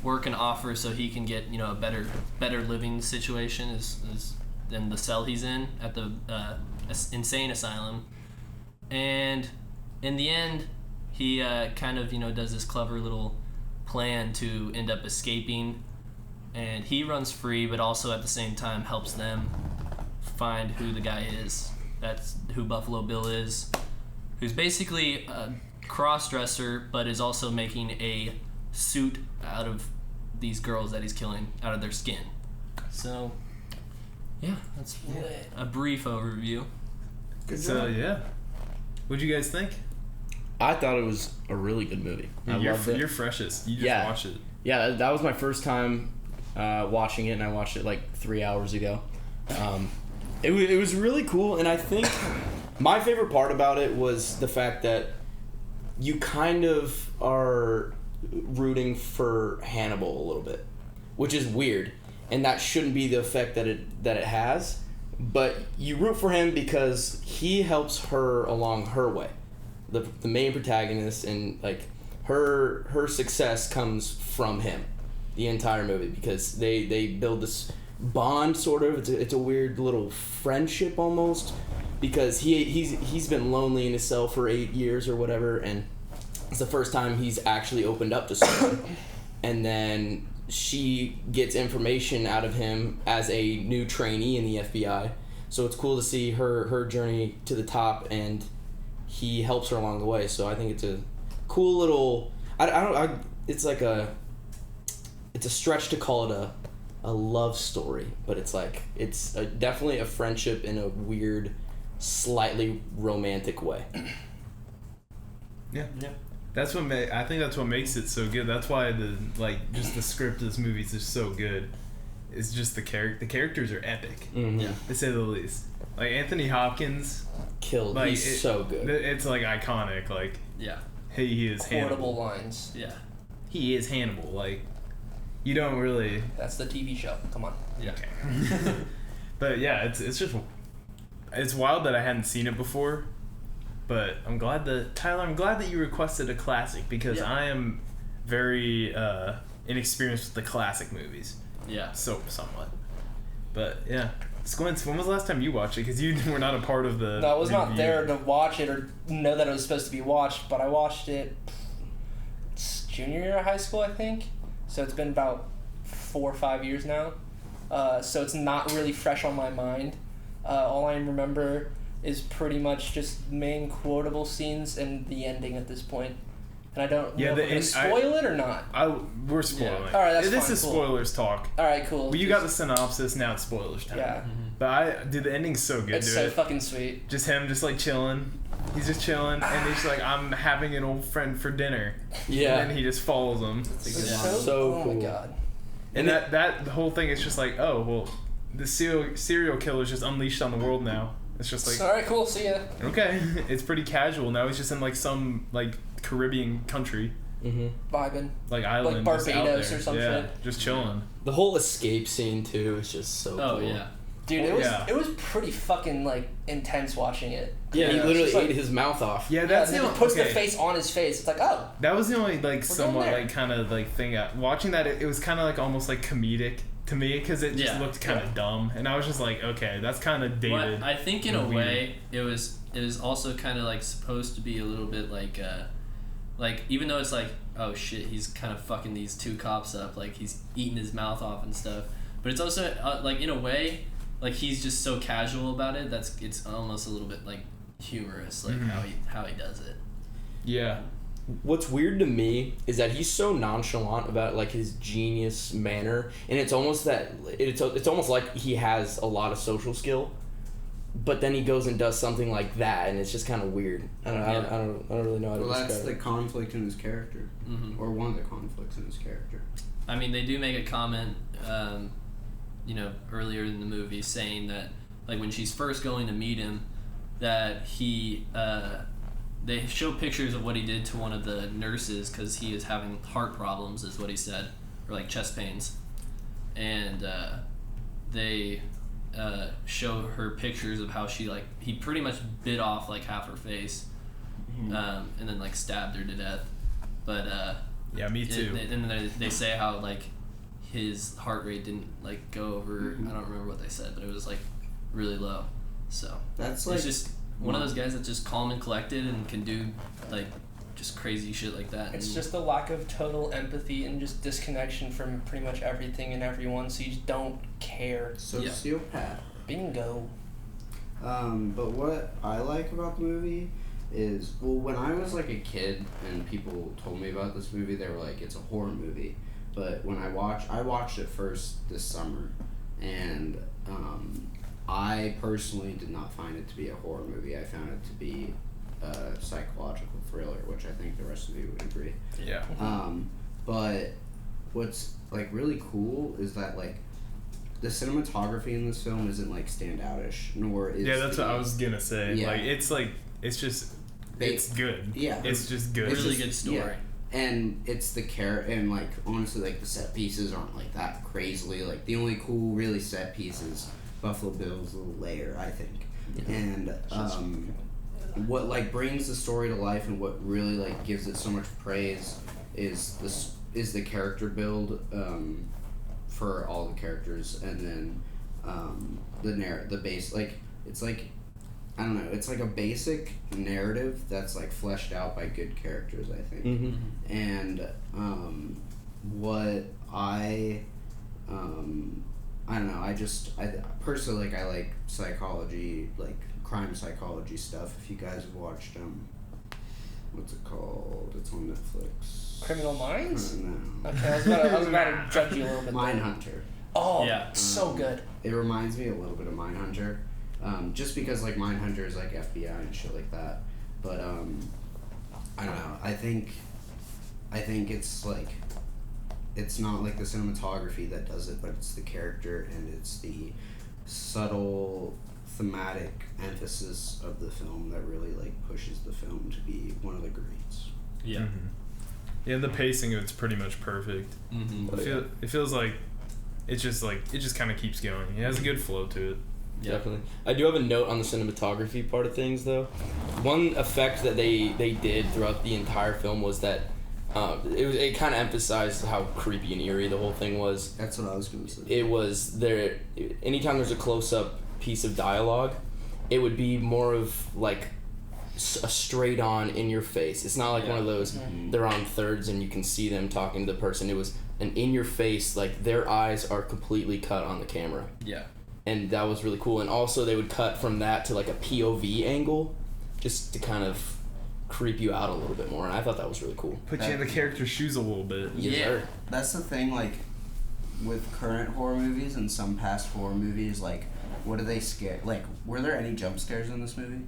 Speaker 5: work an offer so he can get a better living situation is than the cell he's in at the insane asylum. And in the end, he does this clever little plan to end up escaping, and he runs free, but also at the same time helps them find who the guy is. That's who Buffalo Bill is, who's basically a cross-dresser, but is also making a suit out of these girls that he's killing, out of their skin. So, yeah, that's a brief overview.
Speaker 1: So yeah, what'd you guys think?
Speaker 4: I thought it was a really good movie. I loved it.
Speaker 1: You're freshest. You just
Speaker 4: Yeah.
Speaker 1: watched it.
Speaker 4: Yeah, that was my first time watching it, and I watched it like 3 hours ago. It was really cool, and I think my favorite part about it was the fact that you kind of are rooting for Hannibal a little bit, which is weird, and that shouldn't be the effect that it has. But you root for him because he helps her along her way, the main protagonist, and her success comes from him the entire movie, because they build this bond, sort of. It's a weird little friendship almost, because he's been lonely in his cell for 8 years or whatever, and it's the first time he's actually opened up to someone. And then she gets information out of him as a new trainee in the FBI, so it's cool to see her journey to the top, and he helps her along the way. So I think it's a cool little it's a stretch to call it a love story, but it's definitely a friendship in a weird slightly romantic way.
Speaker 1: Yeah. That's what I think that's what makes it so good. That's why just the script of this movie is just so good. It's just the characters are epic, to say the least. Like Anthony Hopkins,
Speaker 4: Killed.
Speaker 1: like,
Speaker 4: He's so good.
Speaker 1: It's like iconic. Like he is Hannibal.
Speaker 3: Portable lines.
Speaker 5: Yeah.
Speaker 1: He is Hannibal. Like you don't really.
Speaker 3: That's the TV show. Come on.
Speaker 5: Yeah.
Speaker 1: Okay. But yeah, it's wild that I hadn't seen it before. But I'm glad that you requested a classic because I am very inexperienced with the classic movies.
Speaker 5: Yeah.
Speaker 1: So somewhat. But yeah. Sqwintz, when was the last time you watched it? Because you were not a part of the.
Speaker 3: No, I was not
Speaker 1: review.
Speaker 3: there to watch it or know that it was supposed to be watched, but I watched it junior year of high school, I think. So it's been about 4 or 5 years now. So it's not really fresh on my mind. All I remember is pretty much just main quotable scenes and the ending at this point. And I don't know if we're going to spoil it or not.
Speaker 1: We're spoiling.
Speaker 3: Yeah. All right, that's
Speaker 1: This
Speaker 3: fine,
Speaker 1: is
Speaker 3: cool.
Speaker 1: spoilers talk.
Speaker 3: All right, cool.
Speaker 1: Well, you got the synopsis, now it's spoilers time.
Speaker 3: Yeah.
Speaker 1: But the ending's so good,
Speaker 3: It's so fucking sweet.
Speaker 1: Just him just like chilling. He's just chilling, and he's like, I'm having an old friend for dinner.
Speaker 4: Yeah.
Speaker 1: And then he just follows him.
Speaker 3: It's
Speaker 4: So
Speaker 3: oh
Speaker 4: cool.
Speaker 3: my god.
Speaker 1: And that the whole thing is just like, oh, well, the serial killer's just unleashed on the world now. It's just like,
Speaker 3: Alright, cool, see ya.
Speaker 1: okay. It's pretty casual. Now he's just in like some like Caribbean country.
Speaker 3: Vibing.
Speaker 1: Like island.
Speaker 3: Like
Speaker 1: just out
Speaker 3: Barbados
Speaker 1: there.
Speaker 3: or some
Speaker 1: yeah,
Speaker 3: shit.
Speaker 1: just chilling.
Speaker 4: The whole escape scene too is just so
Speaker 5: Oh
Speaker 4: cool.
Speaker 5: yeah.
Speaker 3: Dude,
Speaker 1: Oh,
Speaker 3: it was pretty fucking like intense watching it.
Speaker 4: Yeah, he
Speaker 3: it's
Speaker 4: literally
Speaker 3: just, like,
Speaker 4: ate his mouth off.
Speaker 1: Yeah,
Speaker 3: Yeah,
Speaker 1: that's
Speaker 3: and then
Speaker 1: the
Speaker 3: it puts the
Speaker 1: okay.
Speaker 3: face on his face. It's like, oh.
Speaker 1: That was the only like
Speaker 3: going
Speaker 1: somewhat
Speaker 3: there.
Speaker 1: like kind of like thing. Watching that, it was kind of like almost like comedic to me because it just
Speaker 5: Yeah.
Speaker 1: looked kind of dumb, and I was just like, okay, that's kind of dated.
Speaker 5: Well, I think in a
Speaker 1: and weird.
Speaker 5: way it was also kind of like supposed to be a little bit like even though it's like, oh shit, he's kind of fucking these two cops up, like he's eating his mouth off and stuff, but it's also like in a way like he's just so casual about it it's almost a little bit like humorous, like how he does it.
Speaker 1: Yeah.
Speaker 4: What's weird to me is that he's so nonchalant about like his genius manner, and it's almost like he has a lot of social skill, but then he goes and does something like that, and it's just kind of weird. I don't really know how to
Speaker 6: Well, that's
Speaker 4: describe
Speaker 6: the
Speaker 4: it.
Speaker 6: conflict in his character, or one of the conflicts in his character.
Speaker 5: I mean, they do make a comment, earlier in the movie saying that, like, when she's first going to meet him, that they show pictures of what he did to one of the nurses because he is having heart problems, is what he said, or like chest pains, and they show her pictures of how he pretty much bit off like half her face, and then like stabbed her to death, but
Speaker 1: Yeah, me too.
Speaker 5: and then they say how like his heart rate didn't like go over. I don't remember what they said, but it was like really low. So
Speaker 6: That's like
Speaker 5: it's just one of those guys that's just calm and collected and can do like just crazy shit like that.
Speaker 3: It's
Speaker 5: and
Speaker 3: just a lack of total empathy and just disconnection from pretty much everything and everyone, so you just don't care.
Speaker 6: sociopath.
Speaker 3: Bingo.
Speaker 6: But what I like about the movie is, well, when I was like a kid and people told me about this movie, they were like, it's a horror movie. But when I watched it first this summer, and I personally did not find it to be a horror movie. I found it to be a psychological thriller, which I think the rest of you would agree.
Speaker 1: Yeah.
Speaker 6: But what's like really cool is that like the cinematography in this film isn't like standoutish, nor is
Speaker 1: That's what I was gonna say.
Speaker 6: Yeah.
Speaker 1: It's just it's good.
Speaker 6: Yeah.
Speaker 1: It's just good.
Speaker 5: It's really good story.
Speaker 6: Yeah. And it's the and like honestly like the set pieces aren't like that crazily, like the only cool really set piece is Buffalo Bill's little lair, I think. Yeah. And what like brings the story to life and what really like gives it so much praise is the character build for all the characters, and then the base, like it's like I don't know, it's like a basic narrative that's like fleshed out by good characters, I think. And what I don't know, I personally like, I like psychology, like crime psychology stuff. If you guys have watched what's it called? It's on Netflix.
Speaker 3: Criminal Minds?
Speaker 6: No.
Speaker 3: Okay, I was about to judge you a little bit.
Speaker 6: Mindhunter.
Speaker 3: Oh,
Speaker 5: Yeah.
Speaker 3: so good.
Speaker 6: It reminds me a little bit of Mindhunter, Just because like Mindhunter is like FBI and shit like that. But I don't know. I think it's like, it's not like the cinematography that does it, but it's the character and it's the subtle thematic emphasis of the film that really like pushes the film to be one of the greats.
Speaker 5: Yeah.
Speaker 1: Mm-hmm. Yeah, the pacing of it's pretty much perfect. It feels like it just kind of keeps going. It has a good flow to it.
Speaker 4: Yeah. Definitely. I do have a note on the cinematography part of things, though. One effect that they did throughout the entire film was that it kind of emphasized how creepy and eerie the whole thing was.
Speaker 6: That's what I was going to say.
Speaker 4: It was there. Anytime there's a close-up piece of dialogue, it would be more of like a straight on in your face. It's not like one of those they're on thirds and you can see them talking to the person. It was an in your face, like their eyes are completely cut on the camera.
Speaker 5: Yeah.
Speaker 4: And that was really cool. And also they would cut from that to like a POV angle just to kind of creep you out a little bit more. And I thought that was really cool.
Speaker 1: Put you in the character's shoes a little bit.
Speaker 4: Yes, sir.
Speaker 6: That's the thing, like with current horror movies and some past horror movies, like what do they scare? Like, were there any jump scares in this movie?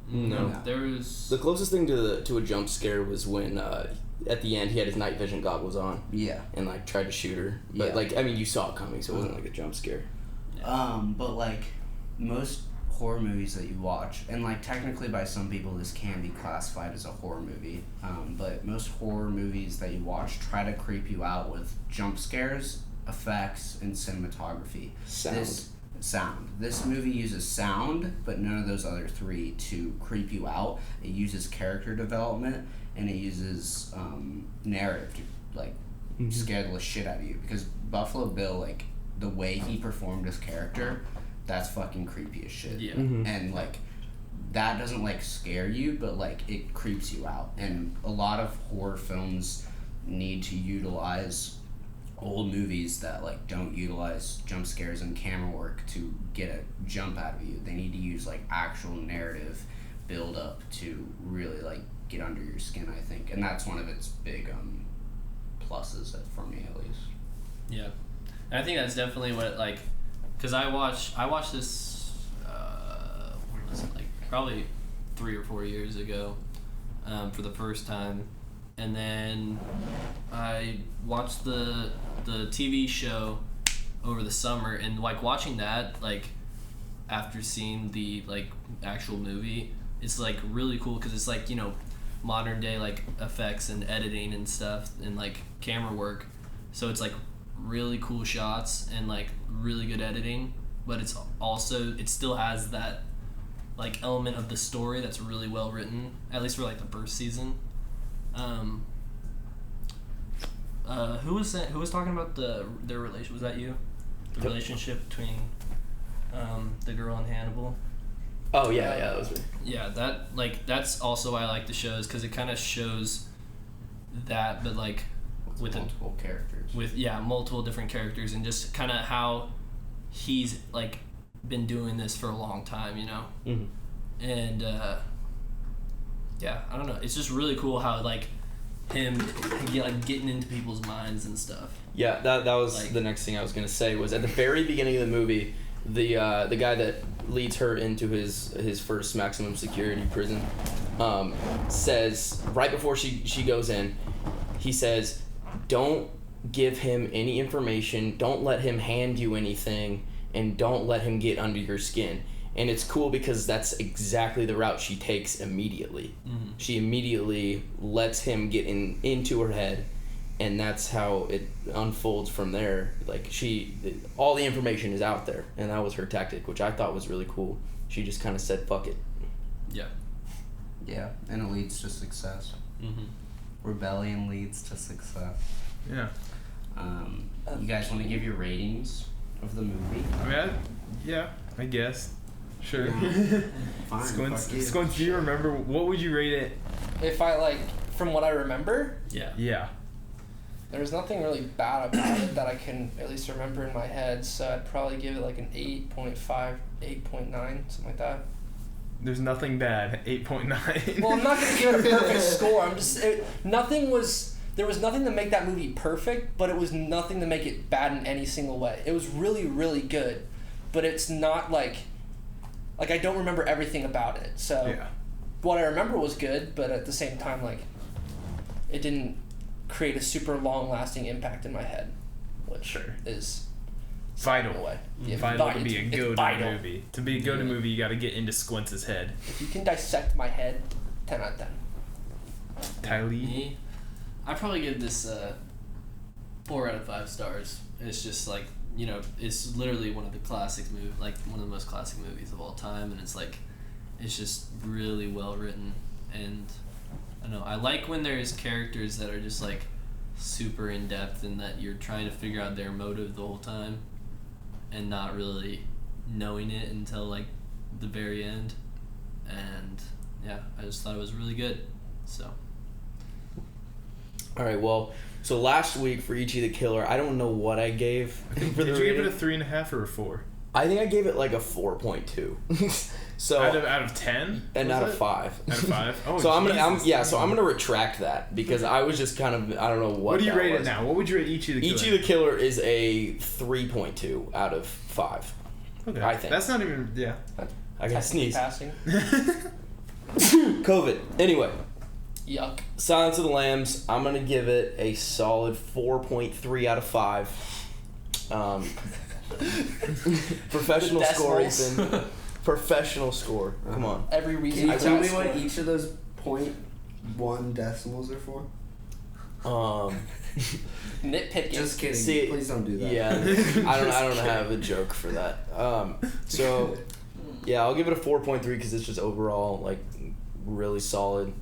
Speaker 4: No.
Speaker 5: There was...
Speaker 4: The closest thing to a jump scare was when at the end he had his night vision goggles on.
Speaker 6: Yeah.
Speaker 4: And like tried to shoot her. But
Speaker 6: Yeah.
Speaker 4: like, I mean, you saw it coming, so it wasn't like a jump scare.
Speaker 6: But like most horror movies that you watch, and like technically by some people this can be classified as a horror movie, but most horror movies that you watch try to creep you out with jump scares, effects, and cinematography. Sound. This movie uses sound, but none of those other three to creep you out. It uses character development, and it uses narrative to like scare the shit out of you. Because Buffalo Bill, like the way he performed his character, that's fucking creepy as shit.
Speaker 5: Yeah.
Speaker 6: And like that doesn't like scare you, but like it creeps you out. And a lot of horror films need to utilize old movies that like don't utilize jump scares and camera work to get a jump out of you. They need to use like actual narrative build up to really like get under your skin, I think. And that's one of its big pluses for me at least.
Speaker 5: Yeah. And I think that's definitely what, like, because I watched this, what was it, like, probably 3 or 4 years ago for the first time. And then I watched the TV show over the summer, and, like, watching that, like, after seeing the, like, actual movie, it's, like, really cool because it's, like, you know, modern day, like, effects and editing and stuff and, like, camera work. So it's, like, really cool shots and like really good editing, but it's also, it still has that like element of the story that's really well written, at least for like the first season. Who was talking about their relation? Was that you? The relationship between the girl and Hannibal.
Speaker 4: Oh yeah, that was me.
Speaker 5: Yeah, that's also why I like the shows, because it kind of shows that, but like with
Speaker 6: multiple characters.
Speaker 5: With multiple different characters, and just kind of how he's like been doing this for a long time, you know. And I don't know. It's just really cool how like him like getting into people's minds and stuff. Yeah,
Speaker 4: that was like, the next thing I was gonna say was at the very beginning of the movie, the guy that leads her into his first maximum security prison says right before she goes in, he says, don't give him any information, don't let him hand you anything, and don't let him get under your skin. And it's cool because that's exactly the route she takes immediately. She immediately lets him get into her head, and that's how it unfolds from there. Like all the information is out there, and that was her tactic, which I thought was really cool. She just kind of said, fuck it.
Speaker 6: Yeah, and it leads to success. Rebellion leads to success.
Speaker 1: Yeah.
Speaker 6: You guys want to give your ratings of the movie?
Speaker 1: I mean, I guess. Sure.
Speaker 6: Fine.
Speaker 1: Sqwintz, do you remember, what would you rate it?
Speaker 3: If I like, from what I remember,
Speaker 1: Yeah.
Speaker 3: there's nothing really bad about it that I can at least remember in my head, so I'd probably give it like an 8.5, 8.9, something like that.
Speaker 1: There's nothing bad. 8.9.
Speaker 3: Well, I'm not going to give it a perfect score. There was nothing to make that movie perfect, but it was nothing to make it bad in any single way. It was really, really good, but it's not like like I don't remember everything about it. So
Speaker 1: Yeah.
Speaker 3: what I remember was good, but at the same time, like it didn't create a super long-lasting impact in my head, which is
Speaker 1: Vital.
Speaker 3: in a way. Yeah,
Speaker 1: Vital to be a
Speaker 3: it's
Speaker 1: go-to
Speaker 3: vital.
Speaker 1: movie. To be a go-to movie, you got to get into Sqwintz's head.
Speaker 3: If you can dissect my head, 10 out of 10.
Speaker 1: Tylee.
Speaker 5: Me, I probably give this 4 out of 5 stars. It's just like, you know, it's literally one of the classic like one of the most classic movies of all time, and it's just really well written, and I don't know, I like when there's characters that are just like super in depth and that you're trying to figure out their motive the whole time and not really knowing it until like the very end. And yeah, I just thought it was really good. So
Speaker 4: All right, well, so last week for Ichi the Killer, I don't know what I gave for
Speaker 1: Did
Speaker 4: the
Speaker 1: you give it a
Speaker 4: rating.
Speaker 1: 3.5 or a 4?
Speaker 4: I think I gave it like a 4.2. So
Speaker 1: Out of 10?
Speaker 4: and
Speaker 1: was
Speaker 4: out of
Speaker 1: it?
Speaker 4: 5.
Speaker 1: Out of 5? Oh,
Speaker 4: So I'm
Speaker 1: Jesus.
Speaker 4: gonna retract that because I was just kind of, I don't know
Speaker 1: What do you
Speaker 4: that
Speaker 1: rate
Speaker 4: was.
Speaker 1: it now? What would you rate Ichi the Killer?
Speaker 4: Ichi the Killer is a 3.2 out of 5.
Speaker 1: Okay.
Speaker 4: I think.
Speaker 1: That's not even, yeah.
Speaker 4: I got
Speaker 3: Technically
Speaker 4: sneeze.
Speaker 3: passing.
Speaker 4: COVID. Anyway,
Speaker 3: Yuck.
Speaker 4: Silence of the Lambs. I'm gonna give it a solid 4.3 out of 5. Professional
Speaker 3: The
Speaker 4: score,
Speaker 3: decimals.
Speaker 4: Ethan. Professional score. Come on.
Speaker 3: Every
Speaker 6: Can
Speaker 3: reason
Speaker 6: you
Speaker 3: for
Speaker 6: tell
Speaker 3: that
Speaker 6: me what
Speaker 3: score.
Speaker 6: each of those 0.1 decimals are for?
Speaker 3: Nitpicking.
Speaker 6: Just kidding.
Speaker 4: See,
Speaker 6: Please don't do that.
Speaker 4: Yeah, I don't have a joke for that. So yeah, I'll give it a 4.3 because it's just overall like really solid.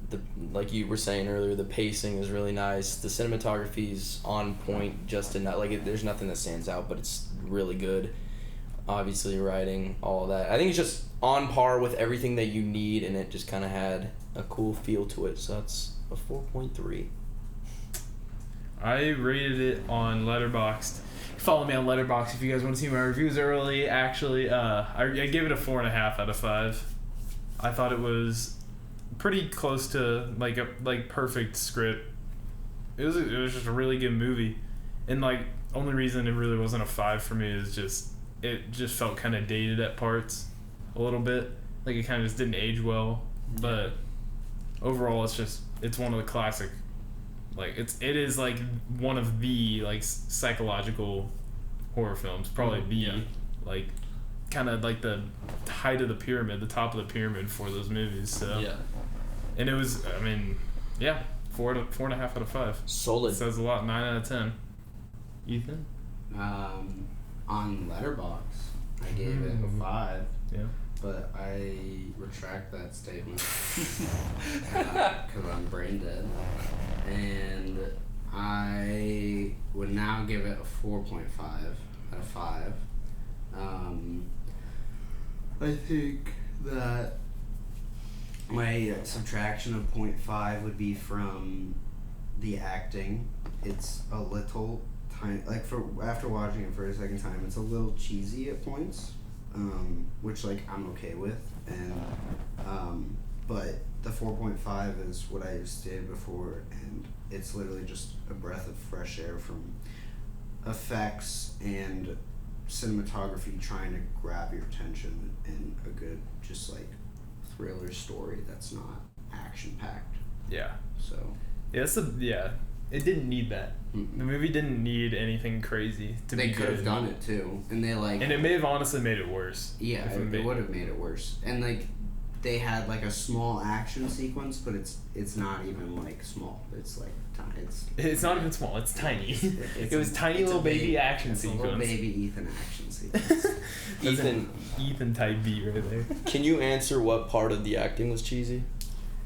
Speaker 4: Like you were saying earlier, the pacing is really nice. The cinematography's on point, just enough. Like there's nothing that stands out, but it's really good. Obviously, writing, all of that. I think it's just on par with everything that you need, and it just kind of had a cool feel to it. So that's a 4.3.
Speaker 1: I rated it on Letterboxd. Follow me on Letterboxd if you guys want to see my reviews early. Actually, I gave it a 4.5 out of 5. I thought it was pretty close to like perfect script. It was just a really good movie, and like only reason it really wasn't a 5 for me is just it just felt kind of dated at parts, a little bit. Like it kind of just didn't age well, but overall it's one of the classic. Like it is like one of the like psychological horror films, probably like kind of like the height of the pyramid, the top of the pyramid for those movies. So
Speaker 5: yeah.
Speaker 1: And it was, I mean, yeah, 4.5 out of 5.
Speaker 4: Solid.
Speaker 1: It says a lot. 9 out of 10. Ethan?
Speaker 6: On Letterboxd, I gave it a 5.
Speaker 1: Yeah.
Speaker 6: But I retract that statement because I'm brain dead, and I would now give it a 4.5 out of 5. I think that my subtraction of 0.5 would be from the acting. It's a little tiny, like after watching it for a second time, it's a little cheesy at points. Which like I'm okay with, and but the 4.5 is what I stated before, and it's literally just a breath of fresh air from effects and cinematography trying to grab your attention in a good just like thriller story that's not action packed.
Speaker 1: Yeah.
Speaker 6: So
Speaker 1: Yeah, it didn't need that. The movie didn't need anything crazy to be
Speaker 6: they
Speaker 1: good.
Speaker 6: could have done it too, and they like.
Speaker 1: And it may have honestly made it worse.
Speaker 6: Yeah,
Speaker 1: if
Speaker 6: it would have made it worse. And like, they had like a small action sequence, but it's not even like small. It's like tiny.
Speaker 1: It's not even small. It's tiny.
Speaker 6: It's
Speaker 1: It was tiny little baby action
Speaker 6: it's
Speaker 1: sequence.
Speaker 6: A little baby Ethan action sequence.
Speaker 1: That's
Speaker 4: Ethan,
Speaker 1: an Ethan type beat right there.
Speaker 4: can you answer what part of the acting was cheesy?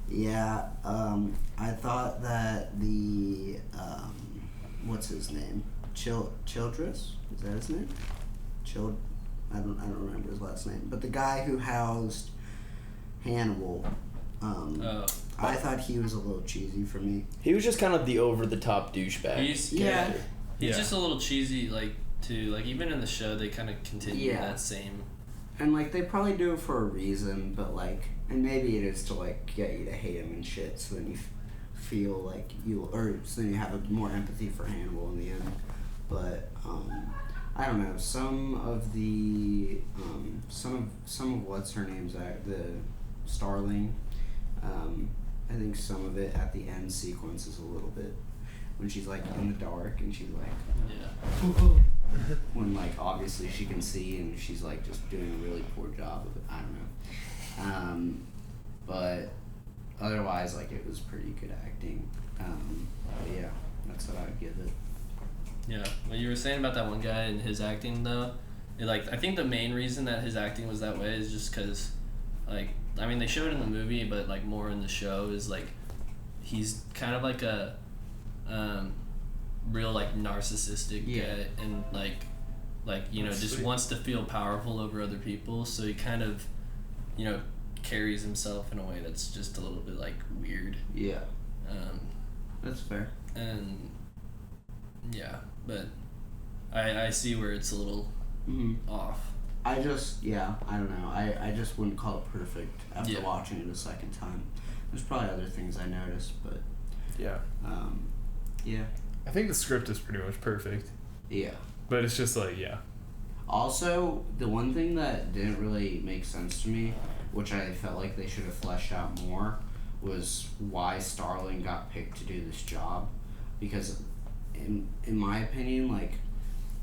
Speaker 6: Yeah, I thought that the what's his name? Childress? Is that his name? I don't remember his last name. But the guy who housed Hannibal, I thought he was a little cheesy for me.
Speaker 4: He was just kind of the over-the-top douchebag.
Speaker 5: He's
Speaker 6: Yeah.
Speaker 5: He's just a little cheesy, like too. Like even in the show, they kind of continue that same.
Speaker 6: And like they probably do it for a reason, but like, and maybe it is to like get you to hate him and shit, so then you feel like so then you have more empathy for Hannibal in the end. But I don't know. Some of the some of what's her name's the Starling. I think some of it at the end sequence is a little bit when she's like in the dark and she's like when like obviously she can see and she's like just doing a really poor job of it. I don't know. But otherwise like it was pretty good acting. But yeah, that's what I would give it.
Speaker 5: Yeah, what you were saying about that one guy and his acting though, I think the main reason that his acting was that way is just because, like, I mean they showed it in the movie, but like more in the show is like, he's kind of like a, real like narcissistic guy and like you know just wants to feel powerful over other people, so he kind of, you know, carries himself in a way that's just a little bit like weird.
Speaker 6: Yeah. That's fair.
Speaker 5: And yeah, but I see where it's a little off.
Speaker 6: I don't know. I just wouldn't call it perfect after watching it a second time. There's probably other things I noticed, but
Speaker 1: yeah. I think the script is pretty much perfect.
Speaker 6: Yeah.
Speaker 1: But it's just like,
Speaker 6: Also, the one thing that didn't really make sense to me, which I felt like they should have fleshed out more, was why Starling got picked to do this job. Because in my opinion, like,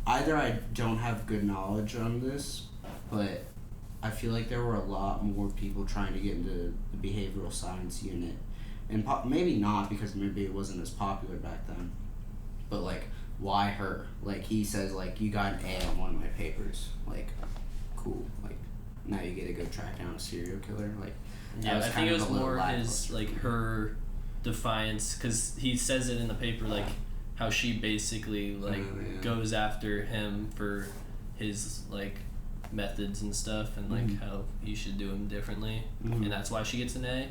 Speaker 6: either I don't have good knowledge on this, but I feel like there were a lot more people trying to get into the behavioral science unit. And maybe not, because maybe it wasn't as popular back then. But, like, why her? Like, he says, like, you got an A on one of my papers. Like, cool. Like, now you get to go track down a serial killer. Like,
Speaker 5: yeah, I think it was more his, like, her defiance, because he says it in the paper, like, how she basically, like, goes after him for his, like, methods and stuff, and, like, how he should do them differently, and that's why she gets an A.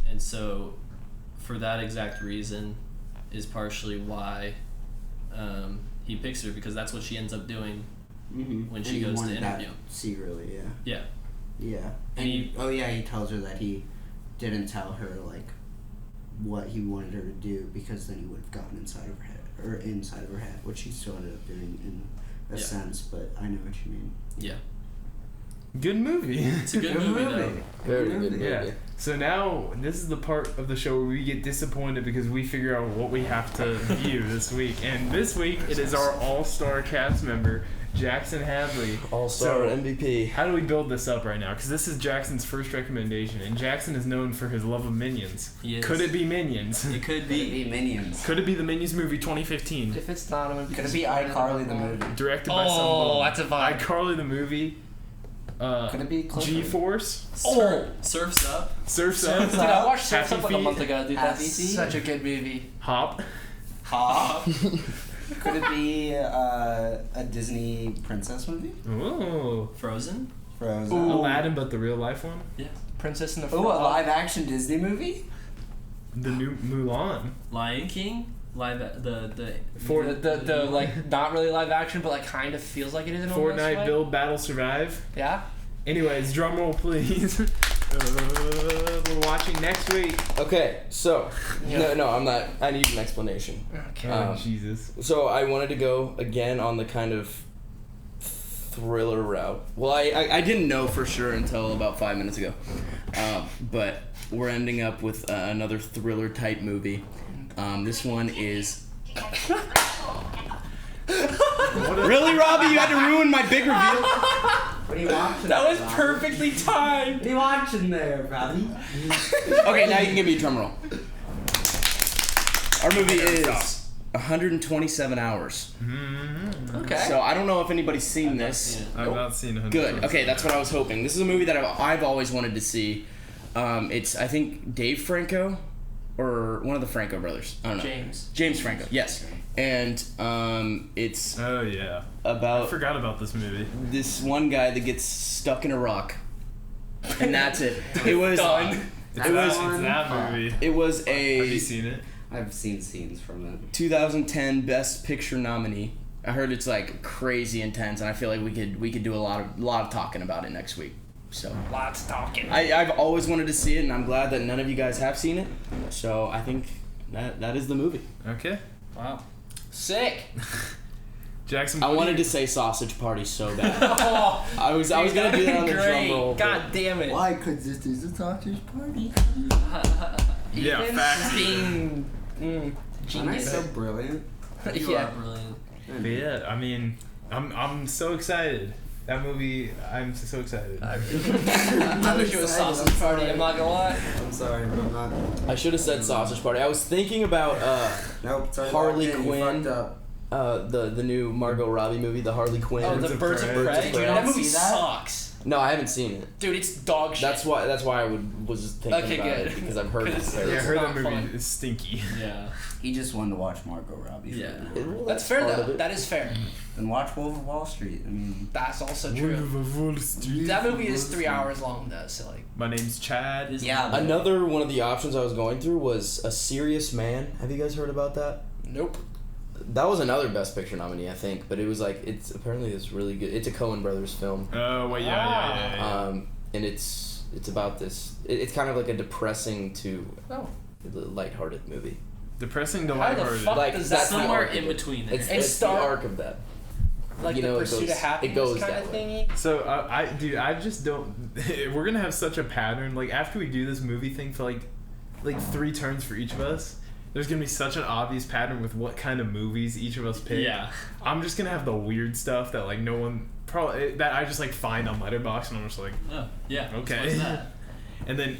Speaker 5: And so, for that exact reason, is partially why he picks her, because that's what she ends up doing when she goes to interview.
Speaker 6: Secretly,
Speaker 5: yeah.
Speaker 6: Yeah. And he tells her that he didn't tell her, like, what he wanted her to do, because then he would have gotten inside of her head, which he still ended up doing in a sense, but I know what you mean.
Speaker 5: Yeah.
Speaker 1: Good movie.
Speaker 5: It's a good movie, though.
Speaker 4: Very good movie.
Speaker 1: Yeah. So now, this is the part of the show where we get disappointed because we figure out what we have to view this week. And this week, it is our all-star cast member, Jackson Hadley.
Speaker 4: All-star MVP.
Speaker 1: How do we build this up right now? Because this is Jackson's first recommendation, and Jackson is known for his love of Minions.
Speaker 5: He is.
Speaker 1: Could it be Minions?
Speaker 5: It could be.
Speaker 6: Minions.
Speaker 1: Could it be the Minions movie 2015?
Speaker 3: If it's not, I'm gonna be
Speaker 6: Could it be iCarly the movie?
Speaker 1: Directed by someone.
Speaker 3: Oh, that's a vibe.
Speaker 1: iCarly the movie.
Speaker 6: Could it be Clifford?
Speaker 1: G-Force.
Speaker 5: Surf's Up.
Speaker 1: Surf's Up.
Speaker 3: Dude, I watched Surf's
Speaker 1: Happy
Speaker 3: Up like a
Speaker 1: Feet.
Speaker 3: month ago, dude. That's
Speaker 6: Happy Feet?
Speaker 3: such a good movie.
Speaker 1: Hop.
Speaker 6: Could it be a Disney princess movie?
Speaker 1: Ooh.
Speaker 5: Frozen.
Speaker 6: Frozen.
Speaker 1: Aladdin, but the real life one.
Speaker 5: Yeah.
Speaker 3: Princess and the
Speaker 6: Ooh, a
Speaker 3: Frog.
Speaker 6: live action Disney movie?
Speaker 1: The new Mulan.
Speaker 5: Lion King.
Speaker 3: The like not really live action, but like kind of feels like it is in a
Speaker 1: Fortnite
Speaker 3: way.
Speaker 1: Build Battle Survive.
Speaker 3: Yeah.
Speaker 1: Anyways, drum roll please. We're watching next week.
Speaker 4: Okay, so no, I'm not. I need an explanation.
Speaker 1: Oh Jesus.
Speaker 4: So I wanted to go again on the kind of thriller route. Well, I didn't know for sure until about 5 minutes ago, but we're ending up with another thriller type movie. This one is. Really, Robbie? You had to ruin my big reveal.
Speaker 6: What are you watching?
Speaker 3: That was perfectly timed.
Speaker 6: What are you watching there, Robbie?
Speaker 4: Okay, now you can give me a drum roll. Our movie is 127 hours.
Speaker 3: Okay.
Speaker 4: So I don't know if anybody's seen this.
Speaker 1: I've not seen it.
Speaker 4: Good. Okay, that's what I was hoping. This is a movie that I've always wanted to see. It's, I think, Dave Franco or one of the Franco brothers. I don't know. James Franco. Yes. And it's
Speaker 1: Oh yeah.
Speaker 4: about
Speaker 1: I forgot about this movie.
Speaker 4: this one guy that gets stuck in a rock, and that's it. It was
Speaker 1: It's that movie.
Speaker 4: It was
Speaker 1: Have you
Speaker 4: a
Speaker 1: seen it?
Speaker 6: I've seen scenes from it.
Speaker 4: 2010 Best Picture nominee. I heard it's like crazy intense, and I feel like we could do a lot of talking about it next week. So
Speaker 3: Lots talking.
Speaker 4: I've always wanted to see it, and I'm glad that none of you guys have seen it. So I think that is the movie.
Speaker 1: Okay.
Speaker 3: Wow. Sick.
Speaker 1: Jackson.
Speaker 2: I wanted to say Sausage Party so bad.
Speaker 3: Oh,
Speaker 2: I was gonna do that on the drum
Speaker 3: great.
Speaker 2: roll. but-
Speaker 3: God damn it.
Speaker 6: Why? Because this is a sausage party.
Speaker 1: Yeah,
Speaker 3: Ethan's
Speaker 1: facts.
Speaker 3: being
Speaker 6: Aren't I
Speaker 3: genius.
Speaker 6: so brilliant?
Speaker 5: You
Speaker 3: Yeah.
Speaker 5: are brilliant.
Speaker 1: But yeah, I mean, I'm so excited. That movie, I'm so excited.
Speaker 3: I wish it was Sausage Party, I'm not gonna lie.
Speaker 6: I'm sorry, but I'm not.
Speaker 2: I should have said Sausage Party. I was thinking about
Speaker 6: Nope. Sorry,
Speaker 2: Harley
Speaker 6: locked in, you
Speaker 2: Quinn.
Speaker 6: fucked up.
Speaker 2: the new Margot Robbie movie, the Harley Quinn.
Speaker 3: Oh, the Birds of Prey? Dude, that movie sucks.
Speaker 2: No, I haven't seen it.
Speaker 3: Dude, it's dog shit.
Speaker 2: That's why I was thinking
Speaker 3: Okay,
Speaker 2: about
Speaker 3: good.
Speaker 2: it because I've heard it's
Speaker 1: Yeah, I
Speaker 2: terrible.
Speaker 1: heard that
Speaker 3: not
Speaker 1: movie
Speaker 3: fun.
Speaker 1: is stinky.
Speaker 5: Yeah.
Speaker 6: He just wanted to watch Margot Robbie.
Speaker 5: Yeah.
Speaker 2: Well,
Speaker 3: That's fair
Speaker 2: part
Speaker 3: though.
Speaker 2: of it.
Speaker 3: That is fair.
Speaker 6: Then watch Wolf of Wall Street. I mean,
Speaker 3: That's also true. That movie is 3 hours long though, so like.
Speaker 1: My name's Chad.
Speaker 6: yeah. but-
Speaker 2: Another one of the options I was going through was A Serious Man. Have you guys heard about that?
Speaker 3: Nope.
Speaker 2: That was another Best Picture nominee, I think, but it was like it's apparently it's really good. It's a Coen Brothers film,
Speaker 1: Oh, well, yeah.
Speaker 2: and it's about this. It's kind of like a depressing to
Speaker 3: Oh.
Speaker 2: lighthearted movie.
Speaker 1: Depressing to
Speaker 3: How the
Speaker 1: lighthearted.
Speaker 3: fuck
Speaker 2: Like,
Speaker 3: does
Speaker 2: that's
Speaker 3: that
Speaker 2: the
Speaker 5: Somewhere
Speaker 2: arc
Speaker 5: in
Speaker 2: of it.
Speaker 5: between there.
Speaker 2: It's
Speaker 3: And
Speaker 2: the
Speaker 3: Star-
Speaker 2: arc of that.
Speaker 3: like
Speaker 2: You
Speaker 3: the
Speaker 2: know, it
Speaker 3: pursuit
Speaker 2: goes-
Speaker 3: of
Speaker 2: it
Speaker 3: happiness
Speaker 2: goes
Speaker 3: kind
Speaker 2: that
Speaker 3: of
Speaker 2: way.
Speaker 3: thingy?
Speaker 1: So I just don't. We're gonna have such a pattern. Like after we do this movie thing for like 3 turns for each of us, there's gonna be such an obvious pattern with what kind of movies each of us pick.
Speaker 5: Yeah.
Speaker 1: I'm just gonna have the weird stuff that like no one probably that I just like find on Letterboxd and I'm just like
Speaker 5: Oh, yeah.
Speaker 1: okay.
Speaker 5: What's that?
Speaker 1: And then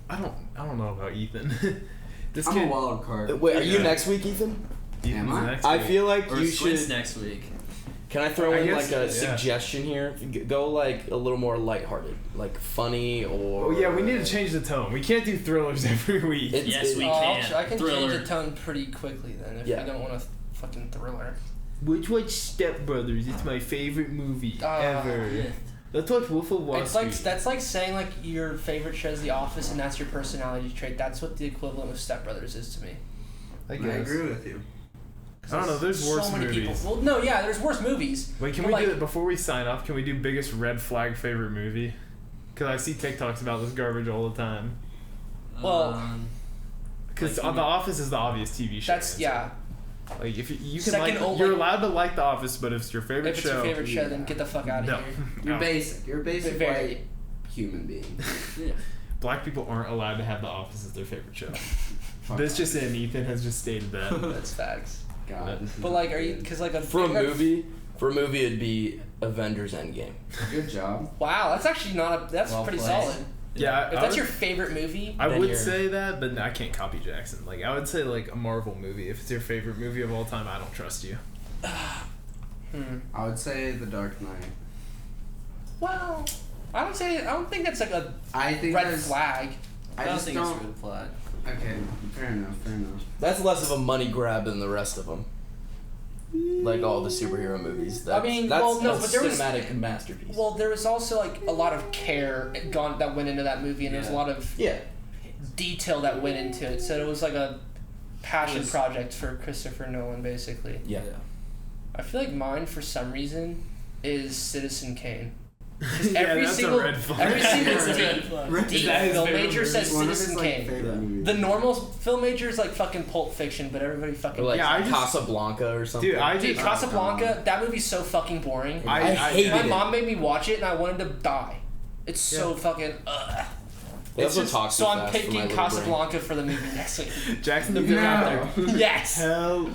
Speaker 1: I don't know about Ethan. This
Speaker 6: I'm a
Speaker 1: kid.
Speaker 6: wild card.
Speaker 2: Wait, are you
Speaker 1: Yeah.
Speaker 2: next week, Ethan?
Speaker 1: Ethan's
Speaker 6: Am I?
Speaker 1: next
Speaker 2: I
Speaker 1: week.
Speaker 2: feel like
Speaker 5: Or
Speaker 2: you
Speaker 5: Sqwintz
Speaker 2: should.
Speaker 5: next week.
Speaker 2: Can I throw
Speaker 1: I
Speaker 2: in
Speaker 1: guess,
Speaker 2: like a
Speaker 1: yeah.
Speaker 2: suggestion here? Go like a little more lighthearted, like funny or.
Speaker 1: Oh yeah, we need to change the tone. We can't do thrillers every week.
Speaker 2: It's-
Speaker 5: Yes, we
Speaker 3: Oh,
Speaker 5: can.
Speaker 3: I can
Speaker 5: Thriller.
Speaker 3: change the tone pretty quickly then if
Speaker 2: Yeah.
Speaker 3: you don't want a fucking thriller.
Speaker 1: Which watch Step Brothers? It's my favorite movie ever.
Speaker 5: Yeah.
Speaker 1: Let's watch Wolf of Wall
Speaker 3: It's like
Speaker 1: Street.
Speaker 3: that's like saying like your favorite show is The Office and that's your personality trait. That's what the equivalent of Step Brothers is to me.
Speaker 1: I
Speaker 6: I
Speaker 1: guess.
Speaker 6: agree with you.
Speaker 1: I don't know. There's worse
Speaker 3: so many
Speaker 1: movies.
Speaker 3: people. Well, no, yeah, there's worse movies.
Speaker 1: Wait, can
Speaker 3: But,
Speaker 1: we
Speaker 3: like,
Speaker 1: do it before we sign off? Can we do biggest red flag favorite movie? Because I see TikToks about this garbage all the time.
Speaker 3: Well,
Speaker 1: Because
Speaker 5: Like,
Speaker 1: The Office is the obvious TV show.
Speaker 3: That's yeah.
Speaker 1: Like if you can
Speaker 3: Second
Speaker 1: like,
Speaker 3: old,
Speaker 1: you're
Speaker 3: like-
Speaker 1: allowed to like The Office, but if it's your favorite
Speaker 3: If it's
Speaker 1: show,
Speaker 3: your favorite show, then get the fuck out of
Speaker 1: no.
Speaker 3: here.
Speaker 6: You're
Speaker 1: No.
Speaker 6: basic. You're a basic
Speaker 3: Very-
Speaker 6: white human being.
Speaker 5: Yeah.
Speaker 1: Black people aren't allowed to have The Office as their favorite show. That's just in. Ethan has just stated that.
Speaker 3: That's facts.
Speaker 6: God, this is
Speaker 3: But like, are you? Because like a
Speaker 2: For a
Speaker 3: big red-
Speaker 2: movie, it'd be Avengers Endgame.
Speaker 6: Good job.
Speaker 3: Wow, that's actually not a. That's
Speaker 6: Well
Speaker 3: pretty
Speaker 6: played.
Speaker 3: solid.
Speaker 1: Yeah,
Speaker 3: If
Speaker 1: I
Speaker 3: that's
Speaker 1: would-
Speaker 3: your favorite movie,
Speaker 1: I
Speaker 2: Then
Speaker 1: would
Speaker 2: you're-
Speaker 1: say that, but I can't copy Jackson. Like I would say like a Marvel movie. If it's your favorite movie of all time, I don't trust you.
Speaker 6: I would say The Dark Knight.
Speaker 3: well, I don't say. I don't think that's like a
Speaker 6: I think
Speaker 3: red
Speaker 6: there's-
Speaker 3: flag.
Speaker 6: I
Speaker 5: I don't
Speaker 6: just
Speaker 5: think
Speaker 6: don't.
Speaker 5: it's a red flag.
Speaker 6: Okay, fair enough. Fair enough.
Speaker 2: That's less of a money grab than the rest of them. Like all the superhero movies. That's,
Speaker 3: mean,
Speaker 2: that's,
Speaker 3: well, no,
Speaker 2: that's
Speaker 3: but there was-
Speaker 2: cinematic masterpiece.
Speaker 3: Well, there was also like a lot of care gone that went into that movie, and there was a
Speaker 5: Yeah.
Speaker 3: lot of
Speaker 2: yeah.
Speaker 3: detail that went into it. So it was like a passion
Speaker 5: It was-
Speaker 3: project for Christopher Nolan, basically.
Speaker 2: Yeah.
Speaker 3: I feel like mine, for some reason, is Citizen Kane. 'Cause
Speaker 1: Yeah,
Speaker 3: every
Speaker 1: that's a
Speaker 3: single,
Speaker 1: red flag.
Speaker 3: every single
Speaker 5: It's a
Speaker 3: D,
Speaker 5: red flag.
Speaker 3: D
Speaker 1: Is that his
Speaker 3: film
Speaker 1: favorite
Speaker 3: major
Speaker 1: movie?
Speaker 3: says
Speaker 6: One of his,
Speaker 3: Citizen
Speaker 6: like,
Speaker 3: Kane.
Speaker 6: favorite movies.
Speaker 3: The normal film major is like fucking Pulp Fiction, but everybody fucking
Speaker 2: Or like
Speaker 1: Yeah, I just-
Speaker 2: Casablanca or something.
Speaker 1: Dude, I
Speaker 3: Dude,
Speaker 1: just
Speaker 3: Casablanca, that movie's so fucking boring.
Speaker 2: I hated
Speaker 3: My
Speaker 2: it.
Speaker 3: mom made me watch it, and I wanted to die. It's so
Speaker 1: Yeah.
Speaker 3: fucking. Ugh.
Speaker 2: That's
Speaker 3: It's
Speaker 2: what
Speaker 3: just-
Speaker 2: talks
Speaker 3: so
Speaker 2: too
Speaker 3: I'm
Speaker 2: fast for my
Speaker 3: picking
Speaker 2: little brain.
Speaker 3: Casablanca for the movie next week.
Speaker 1: Jackson,
Speaker 3: The
Speaker 1: you
Speaker 3: villain
Speaker 1: got
Speaker 3: out
Speaker 1: there.
Speaker 3: there. Yes.
Speaker 1: Hello.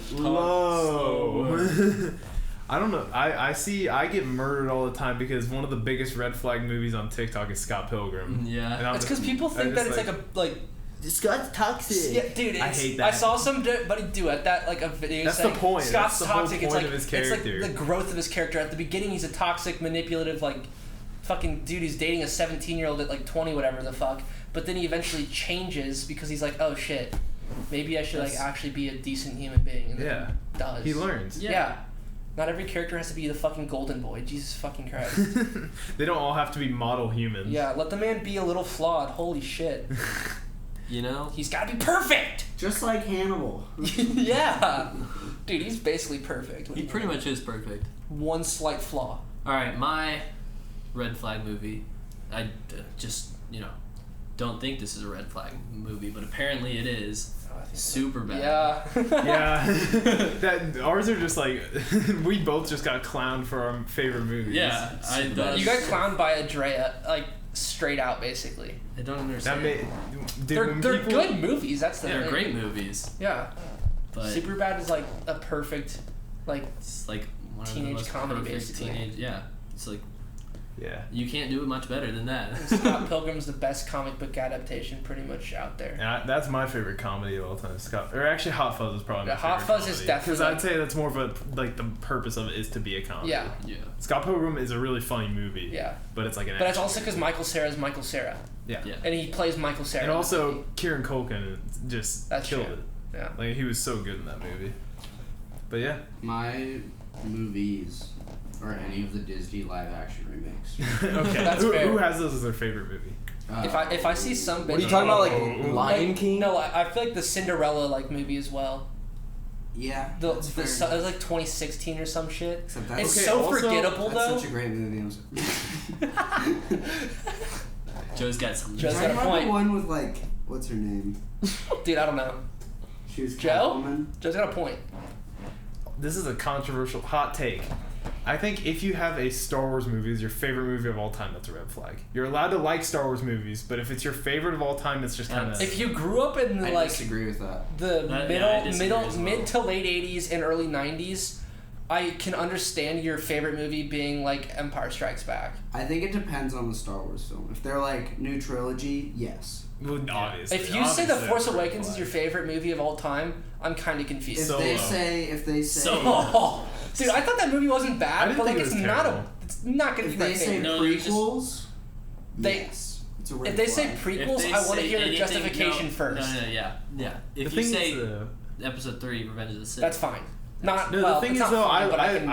Speaker 1: I don't know. I get murdered all the time because one of the biggest red flag movies on TikTok is Scott Pilgrim.
Speaker 5: Yeah.
Speaker 1: And I'm
Speaker 3: It's
Speaker 1: just-
Speaker 3: because people
Speaker 1: I
Speaker 3: think that
Speaker 1: just,
Speaker 3: it's like a
Speaker 1: Scott's toxic.
Speaker 3: yeah, dude. It's,
Speaker 1: I hate that.
Speaker 3: I saw somebody do it that like a video.
Speaker 1: That's
Speaker 3: saying
Speaker 1: the point.
Speaker 3: Scott's
Speaker 1: That's the whole
Speaker 3: toxic.
Speaker 1: point
Speaker 3: it's like
Speaker 1: of his
Speaker 3: it's
Speaker 1: character.
Speaker 3: like the growth of his character. At the beginning, he's a toxic, manipulative, like fucking dude who's dating a 17-year-old at like 20, whatever the fuck. But then he eventually changes because he's like, oh shit, maybe I should like
Speaker 5: That's-
Speaker 3: actually be a decent human being. And then
Speaker 1: Yeah.
Speaker 3: he does.
Speaker 1: He learns.
Speaker 3: Yeah. Not every character has to be the fucking golden boy. Jesus fucking Christ.
Speaker 1: They don't all have to be model humans.
Speaker 3: Yeah, let the man be a little flawed. Holy shit.
Speaker 5: You know?
Speaker 3: He's gotta be perfect!
Speaker 6: Just like Hannibal.
Speaker 3: Yeah! Dude, he's basically perfect.
Speaker 5: He pretty much is perfect.
Speaker 3: One slight flaw.
Speaker 5: Alright, my red flag movie. I just, don't think this is a red flag movie, but apparently it is. Super bad.
Speaker 3: Yeah.
Speaker 1: That ours are just like we both just got clowned for our favorite movies.
Speaker 5: Yeah,
Speaker 3: You got clowned by Andrea, like straight out, basically.
Speaker 5: I don't
Speaker 1: That
Speaker 5: understand.
Speaker 3: They're good movies. That's the
Speaker 5: They're
Speaker 3: thing.
Speaker 5: great movies,
Speaker 3: Yeah.
Speaker 5: but
Speaker 3: Superbad is like a perfect, like
Speaker 5: it's like one of the
Speaker 3: teenage
Speaker 5: most
Speaker 3: comedy,
Speaker 5: perfect
Speaker 3: basically.
Speaker 5: teenage. Yeah, it's like
Speaker 1: Yeah.
Speaker 5: you can't do it much better than that.
Speaker 3: Scott Pilgrim's the best comic book adaptation pretty much out there.
Speaker 1: Yeah, that's my favorite comedy of all time. Or actually, Hot Fuzz is probably my
Speaker 3: Yeah, Hot
Speaker 1: favorite
Speaker 3: Fuzz is
Speaker 1: comedy.
Speaker 3: definitely-
Speaker 1: Because I'd say that's more of a like the purpose of it is to be a comedy.
Speaker 3: Yeah.
Speaker 5: Yeah.
Speaker 1: Scott Pilgrim is a really funny movie.
Speaker 3: Yeah.
Speaker 1: But it's like an.
Speaker 3: But it's
Speaker 1: action
Speaker 3: also because Michael Cera is Michael Cera.
Speaker 1: Yeah.
Speaker 5: Yeah.
Speaker 3: And he plays Michael Cera.
Speaker 1: And
Speaker 3: in the
Speaker 1: also
Speaker 3: movie.
Speaker 1: Kieran Culkin just
Speaker 3: That's
Speaker 1: killed
Speaker 3: true.
Speaker 1: it.
Speaker 3: Yeah.
Speaker 1: Like he was so good in that movie. But yeah.
Speaker 6: My movies are any of the Disney live action remakes.
Speaker 1: Okay.
Speaker 3: That's
Speaker 1: who,
Speaker 3: fair.
Speaker 1: who has those as their favorite movie?
Speaker 3: If I see some
Speaker 4: What are you
Speaker 3: bitch-
Speaker 4: talking about, like Lion King?
Speaker 3: No, I feel like the Cinderella like movie as well.
Speaker 6: Yeah,
Speaker 3: The
Speaker 6: that's
Speaker 3: it
Speaker 6: fair
Speaker 3: was
Speaker 6: enough.
Speaker 3: like 2016 or some shit.
Speaker 6: Except that's,
Speaker 3: It's
Speaker 1: Okay,
Speaker 3: so
Speaker 1: also-
Speaker 3: forgettable
Speaker 6: that's
Speaker 3: though.
Speaker 6: such a great movie.
Speaker 5: Joe's got something.
Speaker 3: Joe's
Speaker 6: I
Speaker 3: got a
Speaker 6: remember
Speaker 3: point.
Speaker 6: one with like, what's her name?
Speaker 3: Dude, I don't know.
Speaker 6: She was
Speaker 3: Joe?
Speaker 6: Catwoman.
Speaker 3: Joe's got a point.
Speaker 1: This is a controversial hot take. I think if you have a Star Wars movie as your favorite movie of all time, that's a red flag. You're allowed to like Star Wars movies, but if it's your favorite of all time, it's just kind of.
Speaker 3: If you grew up in the
Speaker 6: I
Speaker 3: like
Speaker 6: disagree with that.
Speaker 3: the
Speaker 5: I disagree as well.
Speaker 3: mid to late 80s and early 90s, I can understand your favorite movie being like Empire Strikes Back.
Speaker 6: I think it depends on the Star Wars film. If they're like new trilogy, yes.
Speaker 1: Well, obviously.
Speaker 3: If you say The
Speaker 1: obviously
Speaker 3: Force
Speaker 1: that's a red
Speaker 3: Awakens is
Speaker 1: flag.
Speaker 3: your favorite movie of all time, I'm kind of
Speaker 6: If
Speaker 3: confused.
Speaker 1: So-
Speaker 6: they
Speaker 1: Solo.
Speaker 6: say,
Speaker 3: Oh, dude, I thought that movie wasn't
Speaker 1: I
Speaker 3: bad,
Speaker 1: didn't
Speaker 3: but like
Speaker 1: think
Speaker 3: it's
Speaker 1: it was
Speaker 3: not
Speaker 1: terrible.
Speaker 3: it's not gonna be
Speaker 6: if
Speaker 3: my
Speaker 6: they say
Speaker 3: favorite.
Speaker 5: No, they're just-
Speaker 6: prequels,
Speaker 3: They-
Speaker 6: yes, it's a red
Speaker 3: If they say
Speaker 6: flag.
Speaker 3: prequels,
Speaker 5: If they
Speaker 3: I want to
Speaker 5: say
Speaker 3: hear the
Speaker 5: anything-
Speaker 3: justification
Speaker 5: no,
Speaker 3: first.
Speaker 5: No, yeah.
Speaker 1: The
Speaker 5: If you
Speaker 1: thing
Speaker 5: say
Speaker 1: is,
Speaker 5: Episode 3, Revenge of the Sith.
Speaker 3: That's fine. Not
Speaker 1: no,
Speaker 3: well,
Speaker 1: the thing
Speaker 3: it's
Speaker 1: is
Speaker 3: not
Speaker 1: though,
Speaker 3: fine, but I can,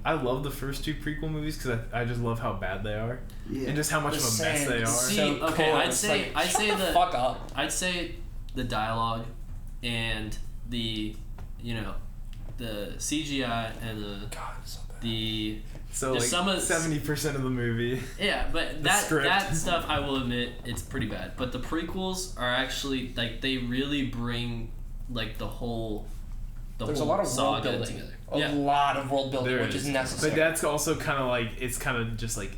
Speaker 1: I love the first two prequel movies because I just love how bad they are
Speaker 6: Yeah.
Speaker 1: and just how much of a mess they are.
Speaker 5: See,
Speaker 3: so
Speaker 5: okay,
Speaker 3: cool.
Speaker 5: I'd
Speaker 3: It's
Speaker 5: say
Speaker 3: like,
Speaker 5: I'd
Speaker 3: shut
Speaker 5: say
Speaker 3: the fuck up.
Speaker 5: I'd say the dialogue and the the CGI and
Speaker 3: God, it's so bad.
Speaker 5: the
Speaker 1: So
Speaker 5: There's
Speaker 1: like
Speaker 5: some of-
Speaker 1: 70% of the movie.
Speaker 5: yeah, but
Speaker 1: The script.
Speaker 5: that stuff I will admit it's pretty bad. But the prequels are actually like they really bring like the whole
Speaker 3: There's a
Speaker 5: whole
Speaker 3: lot of world
Speaker 5: saga
Speaker 3: building.
Speaker 5: together.
Speaker 3: A
Speaker 5: Yeah.
Speaker 3: lot of world building,
Speaker 1: There
Speaker 3: which is
Speaker 1: is.
Speaker 3: necessary.
Speaker 1: But that's also kind of like it's kind of just like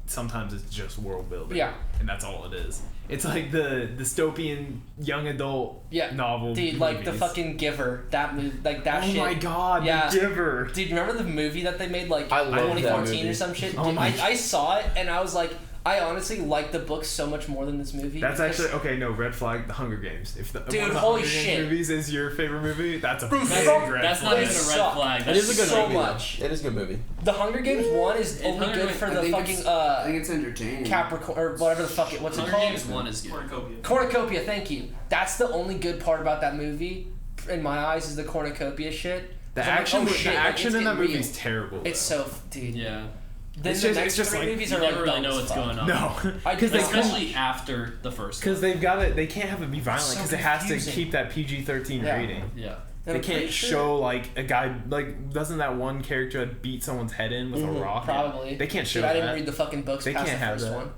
Speaker 1: sometimes it's just world building.
Speaker 3: Yeah.
Speaker 1: And that's all it is. It's like the dystopian young adult
Speaker 3: Yeah.
Speaker 1: novel.
Speaker 3: Dude, like the
Speaker 1: movies.
Speaker 3: fucking Giver, that movie, like that
Speaker 1: Oh
Speaker 3: shit.
Speaker 1: my god,
Speaker 3: Yeah.
Speaker 1: The Giver.
Speaker 3: Dude, remember the movie that they made like
Speaker 4: I love that
Speaker 3: 2014
Speaker 4: movie.
Speaker 3: or some shit?
Speaker 1: Oh
Speaker 3: Dude,
Speaker 1: my
Speaker 3: I saw it and I was like, I honestly like the book so much more than this movie.
Speaker 1: That's
Speaker 3: because-
Speaker 1: actually okay. No, red flag. The Hunger Games. If the
Speaker 3: Dude,
Speaker 1: one of the
Speaker 3: holy
Speaker 1: Hunger Games
Speaker 3: shit.
Speaker 1: movies is your favorite movie, that's a
Speaker 3: Bro,
Speaker 1: big
Speaker 3: fuck-
Speaker 1: red
Speaker 5: That's not
Speaker 1: flag.
Speaker 5: even a red
Speaker 3: Suck.
Speaker 5: flag.
Speaker 4: It
Speaker 5: That's
Speaker 4: is a good
Speaker 3: so
Speaker 4: movie.
Speaker 3: much.
Speaker 4: Though. It is a good movie.
Speaker 3: The Hunger Games one is only
Speaker 5: Hunger
Speaker 3: good
Speaker 5: Games-
Speaker 3: for
Speaker 6: I
Speaker 3: the
Speaker 6: think
Speaker 3: fucking
Speaker 6: I think it's entertaining.
Speaker 3: Capricorn or whatever the fuck it. What's it
Speaker 5: Hunger
Speaker 3: called?
Speaker 5: Games 1 is good.
Speaker 8: Cornucopia.
Speaker 3: Cornucopia. Thank you. That's the only good part about that movie, in my eyes, is the cornucopia shit.
Speaker 1: The
Speaker 3: 'Cause I'm like,
Speaker 1: action,
Speaker 3: oh
Speaker 1: the
Speaker 3: shit, like,
Speaker 1: action
Speaker 3: it's
Speaker 1: in that
Speaker 3: getting
Speaker 1: movie
Speaker 3: real.
Speaker 1: is terrible.
Speaker 3: It's
Speaker 1: though.
Speaker 3: so dude.
Speaker 5: Yeah.
Speaker 3: Then
Speaker 1: It's
Speaker 3: the
Speaker 1: just-
Speaker 3: next
Speaker 1: it's just
Speaker 3: three
Speaker 1: like-
Speaker 3: movies
Speaker 5: You
Speaker 3: are
Speaker 5: never
Speaker 3: like
Speaker 5: really
Speaker 3: dumb
Speaker 5: know
Speaker 3: as
Speaker 5: what's
Speaker 3: fuck.
Speaker 5: going on.
Speaker 1: No,
Speaker 3: I
Speaker 1: because
Speaker 3: did not
Speaker 5: Especially after the first one.
Speaker 1: they can't have it be violent
Speaker 3: So
Speaker 1: because it has to
Speaker 3: confusing.
Speaker 1: keep that PG-13
Speaker 3: Yeah.
Speaker 1: rating.
Speaker 5: Yeah.
Speaker 3: And
Speaker 1: They
Speaker 3: I'm pretty
Speaker 1: can't
Speaker 3: sure-
Speaker 1: show like a guy like doesn't that one character beat someone's head in with a rock?
Speaker 3: Probably.
Speaker 1: They can't show
Speaker 3: Dude, I didn't
Speaker 1: that.
Speaker 3: read the fucking books
Speaker 1: They
Speaker 3: past
Speaker 1: can't
Speaker 3: the
Speaker 1: have
Speaker 3: first
Speaker 1: that.
Speaker 3: one.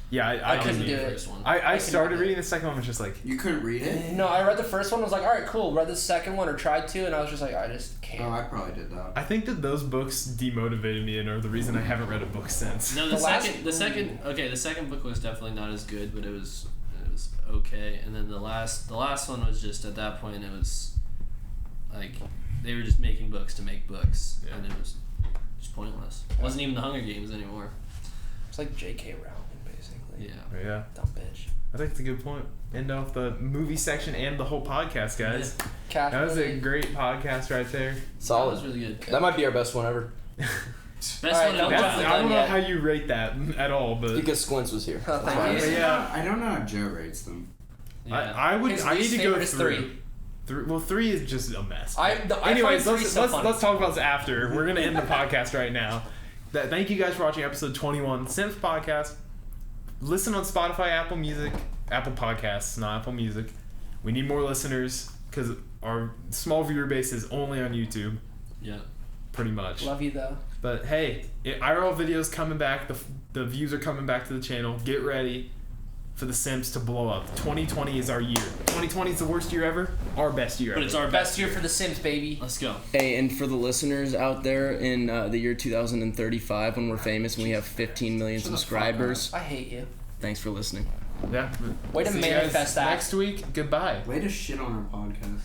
Speaker 1: Yeah, I
Speaker 3: couldn't
Speaker 1: didn't
Speaker 3: do
Speaker 1: either.
Speaker 3: it.
Speaker 5: First one.
Speaker 1: I
Speaker 3: couldn't
Speaker 1: started
Speaker 3: do it.
Speaker 1: reading the second one, was just like
Speaker 6: You couldn't read it?
Speaker 3: No, I read the first one. I was like, all right, cool. Read the second one or tried to, and I was just like, I just can't.
Speaker 6: Oh, I probably did that.
Speaker 1: I think that those books demotivated me and are the reason I haven't read a book since.
Speaker 5: No,
Speaker 3: The last-
Speaker 5: the second book was definitely not as good, but it was okay. And then the last one was just at that point it was like they were just making books to make books,
Speaker 1: Yeah.
Speaker 5: and it was just pointless. It wasn't even the Hunger Games anymore.
Speaker 3: It's like J.K. Rowling, basically.
Speaker 5: Yeah.
Speaker 1: But yeah,
Speaker 3: Dumb bitch.
Speaker 1: I think it's a good point. End off the movie section and the whole podcast, guys.
Speaker 3: Cash
Speaker 1: That was a
Speaker 3: money.
Speaker 1: great podcast right there.
Speaker 5: That
Speaker 4: Solid.
Speaker 5: was really good.
Speaker 4: That might be our best one ever.
Speaker 5: Best
Speaker 3: Alright,
Speaker 5: one
Speaker 3: don't
Speaker 5: ever.
Speaker 3: jump the
Speaker 1: I don't
Speaker 3: gun
Speaker 1: know
Speaker 3: yet.
Speaker 1: how you rate that at all, but
Speaker 4: Because Sqwintz was here.
Speaker 3: Oh, thank
Speaker 4: That's why.
Speaker 3: you.
Speaker 1: But yeah.
Speaker 6: I don't know how Joe rates them.
Speaker 5: Yeah.
Speaker 1: I would.
Speaker 3: His
Speaker 1: I need
Speaker 3: least
Speaker 1: to go
Speaker 3: favorite is
Speaker 1: through. Well, 3 is just a mess.
Speaker 3: I
Speaker 1: Anyways,
Speaker 3: find 3
Speaker 1: let's
Speaker 3: so
Speaker 1: let's,
Speaker 3: funny.
Speaker 1: let's talk about this after. We're gonna end the podcast right now. Thank you guys for watching episode 21, Simps podcast. Listen on Spotify, Apple Music, Apple Podcasts, not Apple Music. We need more listeners because our small viewer base is only on YouTube,
Speaker 5: Yeah.
Speaker 1: pretty much.
Speaker 3: Love you though.
Speaker 1: But hey, IRL videos coming back. The views are coming back to the channel. Get ready. for the Simps to blow up. 2020 is our year. 2020 is the worst year ever. Our best year
Speaker 5: But
Speaker 1: ever.
Speaker 5: it's our
Speaker 3: Best year for the Sims, baby.
Speaker 5: Let's go.
Speaker 2: Hey, and for the listeners out there in the year 2035, when we're famous and we have 15 million subscribers,
Speaker 3: I hate you.
Speaker 2: thanks for listening.
Speaker 1: Yeah.
Speaker 3: Way to
Speaker 1: See you
Speaker 3: manifest
Speaker 1: guys
Speaker 3: that.
Speaker 1: next week. Goodbye.
Speaker 6: Way to shit on our podcast.